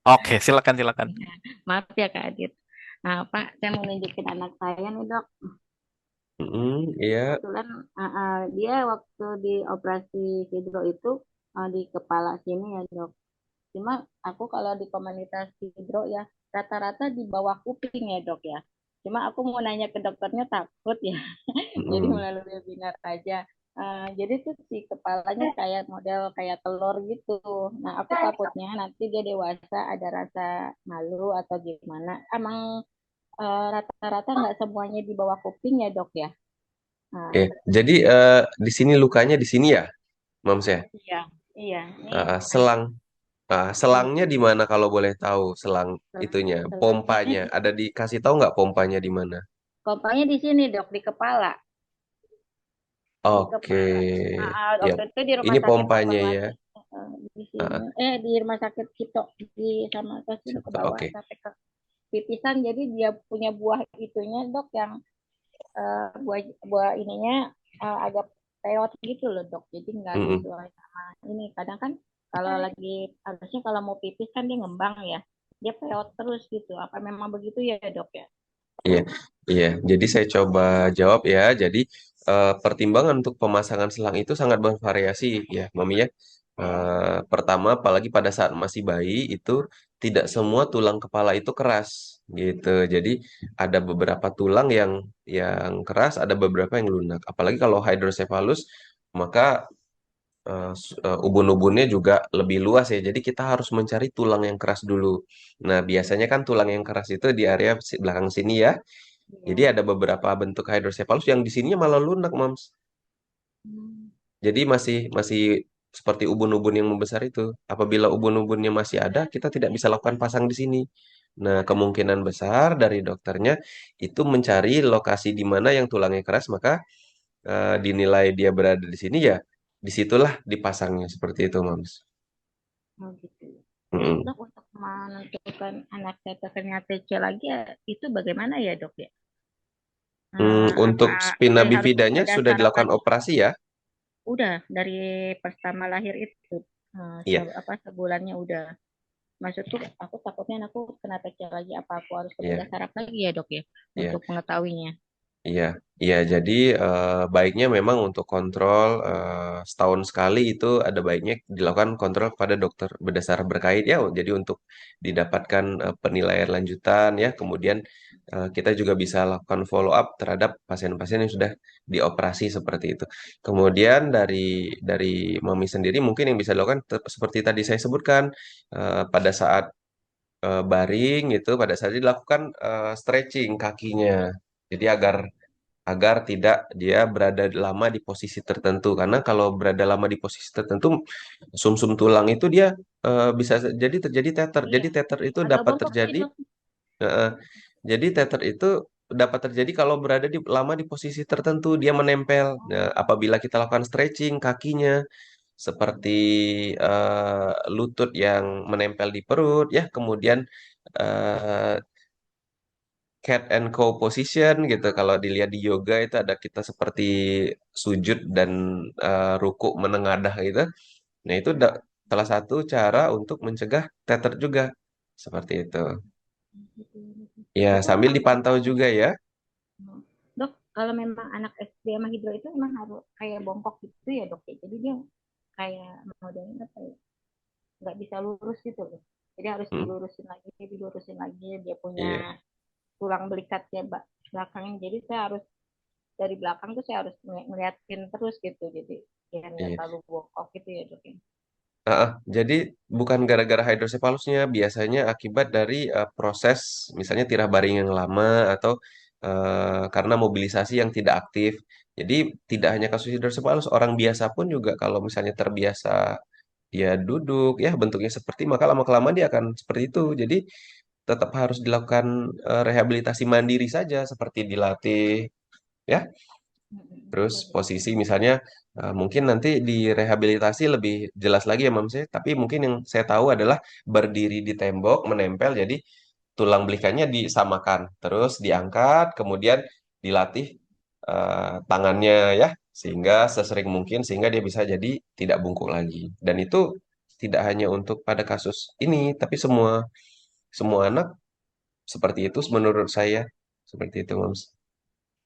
Oke, silakan silakan. Maaf ya Kak Adit. Nah, Pak, saya mau nunjukin anak saya nih dok. Iya. Kebetulan dia waktu di operasi hidro itu di kepala sini ya dok. Cuma aku kalau di komunitas hidro ya rata-rata di bawah kuping ya dok ya. Cuma aku mau nanya ke dokternya takut ya. Jadi Mm-mm. melalui webinar aja. Jadi tuh si kepalanya kayak model kayak telur gitu. Nah aku takutnya nanti dia dewasa ada rasa malu atau gimana. Emang rata-rata nggak semuanya di bawah kuping ya dok ya. Nah, Oke, jadi di sini lukanya di sini ya, Mams ya. iya, iya. Ini ada Selang, selangnya di mana kalau boleh tahu selang itunya, selangnya pompanya. di Ada dikasih tahu nggak pompanya di mana? Kompanya di sini dok di kepala. Di Oke, kepala. ya. Waktu itu di rumah Ini sakit pompanya ya. Fatmawati di Ah, sini di rumah sakit Kito di sama ke sini ke bawah oke. sampai ke pipisan jadi dia punya buah itunya dok yang buah buah ininya agak peot gitu loh dok jadi nggak Mm-mm. sesuai sama ini kadang kan kalau lagi harusnya kalau mau pipis kan dia ngembang ya dia peot terus gitu apa memang begitu ya dok ya. Iya, iya. Jadi saya coba jawab ya. Jadi pertimbangan untuk pemasangan selang itu sangat bervariasi ya, Mami ya. Pertama, apalagi pada saat masih bayi itu tidak semua tulang kepala itu keras gitu. Jadi ada beberapa tulang yang keras, ada beberapa yang lunak. Apalagi kalau hydrocephalus, maka ubun-ubunnya juga lebih luas ya. Jadi kita harus mencari tulang yang keras dulu. Nah, biasanya kan tulang yang keras itu di area belakang sini ya. Jadi Iya. ada beberapa bentuk hydrocephalus yang di sininya malah lunak, Mams. Hmm. Jadi masih masih seperti ubun-ubun yang membesar itu. Apabila ubun-ubunnya masih ada, kita tidak bisa lakukan pasang di sini. Nah, kemungkinan besar dari dokternya itu mencari lokasi di mana yang tulangnya keras, maka dinilai dia berada di sini ya, disitulah dipasangnya seperti itu, Mams. Oh gitu. Terus Mm-mm. dok untuk menentukan anak saya terkena TC lagi ya, itu bagaimana ya dok ya? Apa Untuk spina harus bifidanya ada sudah syarat dilakukan lagi? operasi ya? Udah dari pertama lahir itu Iya, sebulannya udah. Maksudku aku takutnya anakku kena TC lagi apa aku harus ke iya, bedah saraf lagi ya dok ya iya. untuk mengetahuinya. Iya, iya. Jadi baiknya memang untuk kontrol setahun sekali itu ada baiknya dilakukan kontrol kepada dokter berdasar berkait ya. Jadi untuk didapatkan penilaian lanjutan ya. Kemudian kita juga bisa lakukan follow up terhadap pasien-pasien yang sudah dioperasi seperti itu. Kemudian dari mami sendiri mungkin yang bisa dilakukan seperti tadi saya sebutkan pada saat baring itu pada saat dilakukan stretching kakinya. Jadi agar agar tidak dia berada lama di posisi tertentu karena kalau berada lama di posisi tertentu sumsum tulang itu dia bisa jadi terjadi teter. Iya. Jadi teter itu Agak dapat bengkok sih terjadi dok. eh, jadi teter itu dapat terjadi kalau berada lama di posisi tertentu dia menempel. Nah, apabila kita lakukan stretching kakinya seperti lutut yang menempel di perut ya kemudian eh, cat and cow position gitu. Kalau dilihat di yoga itu ada kita seperti sujud dan ruku menengadah gitu. Nah, itu salah satu cara untuk mencegah teter juga. Seperti itu. Ya, Dok, sambil memang dipantau juga ya. Dok, kalau memang anak SD sama hidro itu emang harus kayak bongkok gitu ya dok ya. Jadi dia kayak modelnya apa ya? Nggak bisa lurus gitu loh. Jadi harus Hmm, dilurusin lagi. Dia punya iya, tulang belikatnya belakangnya. Jadi saya harus dari belakang tuh saya harus ngeliatin terus gitu. Jadi biar nggak iya. terlalu bongkok gitu ya dok ya. Jadi bukan gara-gara hidrosefalusnya, biasanya akibat dari proses misalnya tirah baring yang lama atau karena mobilisasi yang tidak aktif. Jadi tidak hanya kasus hidrosefalus, orang biasa pun juga kalau misalnya terbiasa dia duduk, ya bentuknya seperti, maka lama-kelamaan dia akan seperti itu. Jadi tetap harus dilakukan rehabilitasi mandiri saja, seperti dilatih, ya. Terus Iya dok. posisi misalnya mungkin nanti di rehabilitasi lebih jelas lagi ya Mamse, tapi mungkin yang saya tahu adalah berdiri di tembok menempel jadi tulang belikannya disamakan, terus diangkat, kemudian dilatih tangannya ya sehingga sesering mungkin sehingga dia bisa jadi tidak bungkuk lagi. Dan itu tidak hanya untuk pada kasus ini, tapi semua semua anak seperti itu menurut saya. Seperti itu, Mams.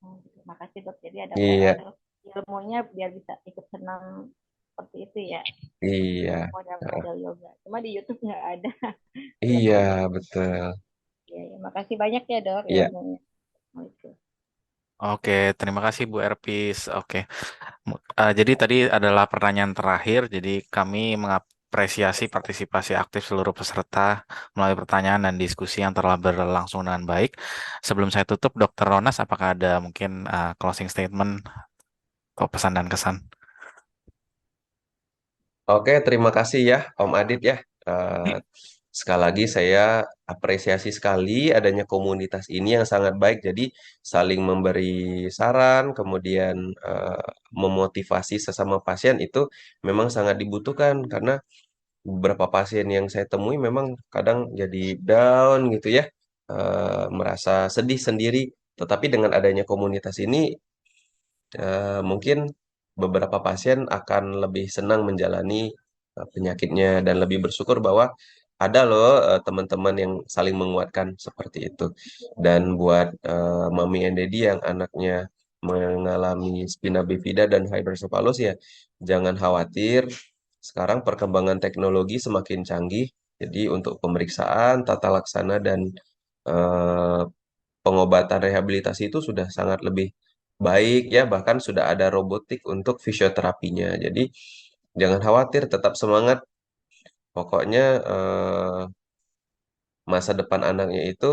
Oh, gitu. Makasih dok. Jadi ada Iya, ilmunya biar bisa ikut senam seperti itu ya. iya. Model-model yoga. Cuma di YouTube nggak ada Iya, ilmunya. betul. Ya, ya. Makasih banyak ya dok Iya, ilmunya. Oh, itu. Oke, terima kasih Bu Erpis. Oke. Jadi tadi adalah pertanyaan terakhir. Jadi kami mengapresiasi partisipasi aktif seluruh peserta melalui pertanyaan dan diskusi yang telah berlangsung dengan baik. Sebelum saya tutup, Dr. Ronas, apakah ada mungkin closing statement atau pesan dan kesan? oke, terima kasih ya, Om Adit ya. Eh, Sekali lagi saya apresiasi sekali adanya komunitas ini yang sangat baik. Jadi saling memberi saran, kemudian memotivasi sesama pasien itu memang sangat dibutuhkan karena beberapa pasien yang saya temui memang kadang jadi down gitu ya, merasa sedih sendiri. Tetapi dengan adanya komunitas ini mungkin beberapa pasien akan lebih senang menjalani penyakitnya dan lebih bersyukur bahwa ada loh teman-teman yang saling menguatkan seperti itu. Dan buat Mami and Daddy yang anaknya mengalami spina bifida dan hydrocephalus ya, jangan khawatir. Sekarang perkembangan teknologi semakin canggih. Jadi untuk pemeriksaan, tata laksana dan eh, pengobatan rehabilitasi itu sudah sangat lebih baik ya, bahkan sudah ada robotik untuk fisioterapinya. Jadi jangan khawatir, tetap semangat. Pokoknya masa depan anaknya itu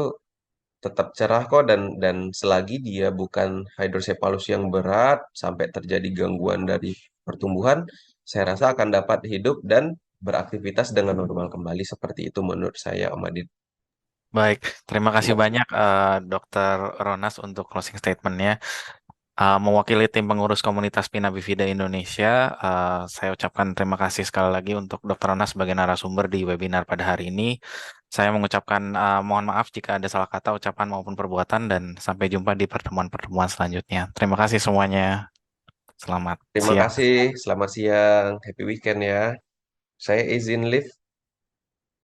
tetap cerah kok dan selagi dia bukan hidrocephalus yang berat sampai terjadi gangguan dari pertumbuhan, saya rasa akan dapat hidup dan beraktivitas dengan normal kembali seperti itu menurut saya, Om Adit. Baik, terima kasih Ya, banyak Dr. Ronas untuk closing statement-nya. Mewakili tim pengurus komunitas Pina Bifida Indonesia, saya ucapkan terima kasih sekali lagi untuk Dr. Ronas sebagai narasumber di webinar pada hari ini. Saya mengucapkan mohon maaf jika ada salah kata, ucapan maupun perbuatan, dan sampai jumpa di pertemuan-pertemuan selanjutnya. Terima kasih semuanya. Selamat terima siang. kasih, selamat siang, happy weekend ya. Saya izin live.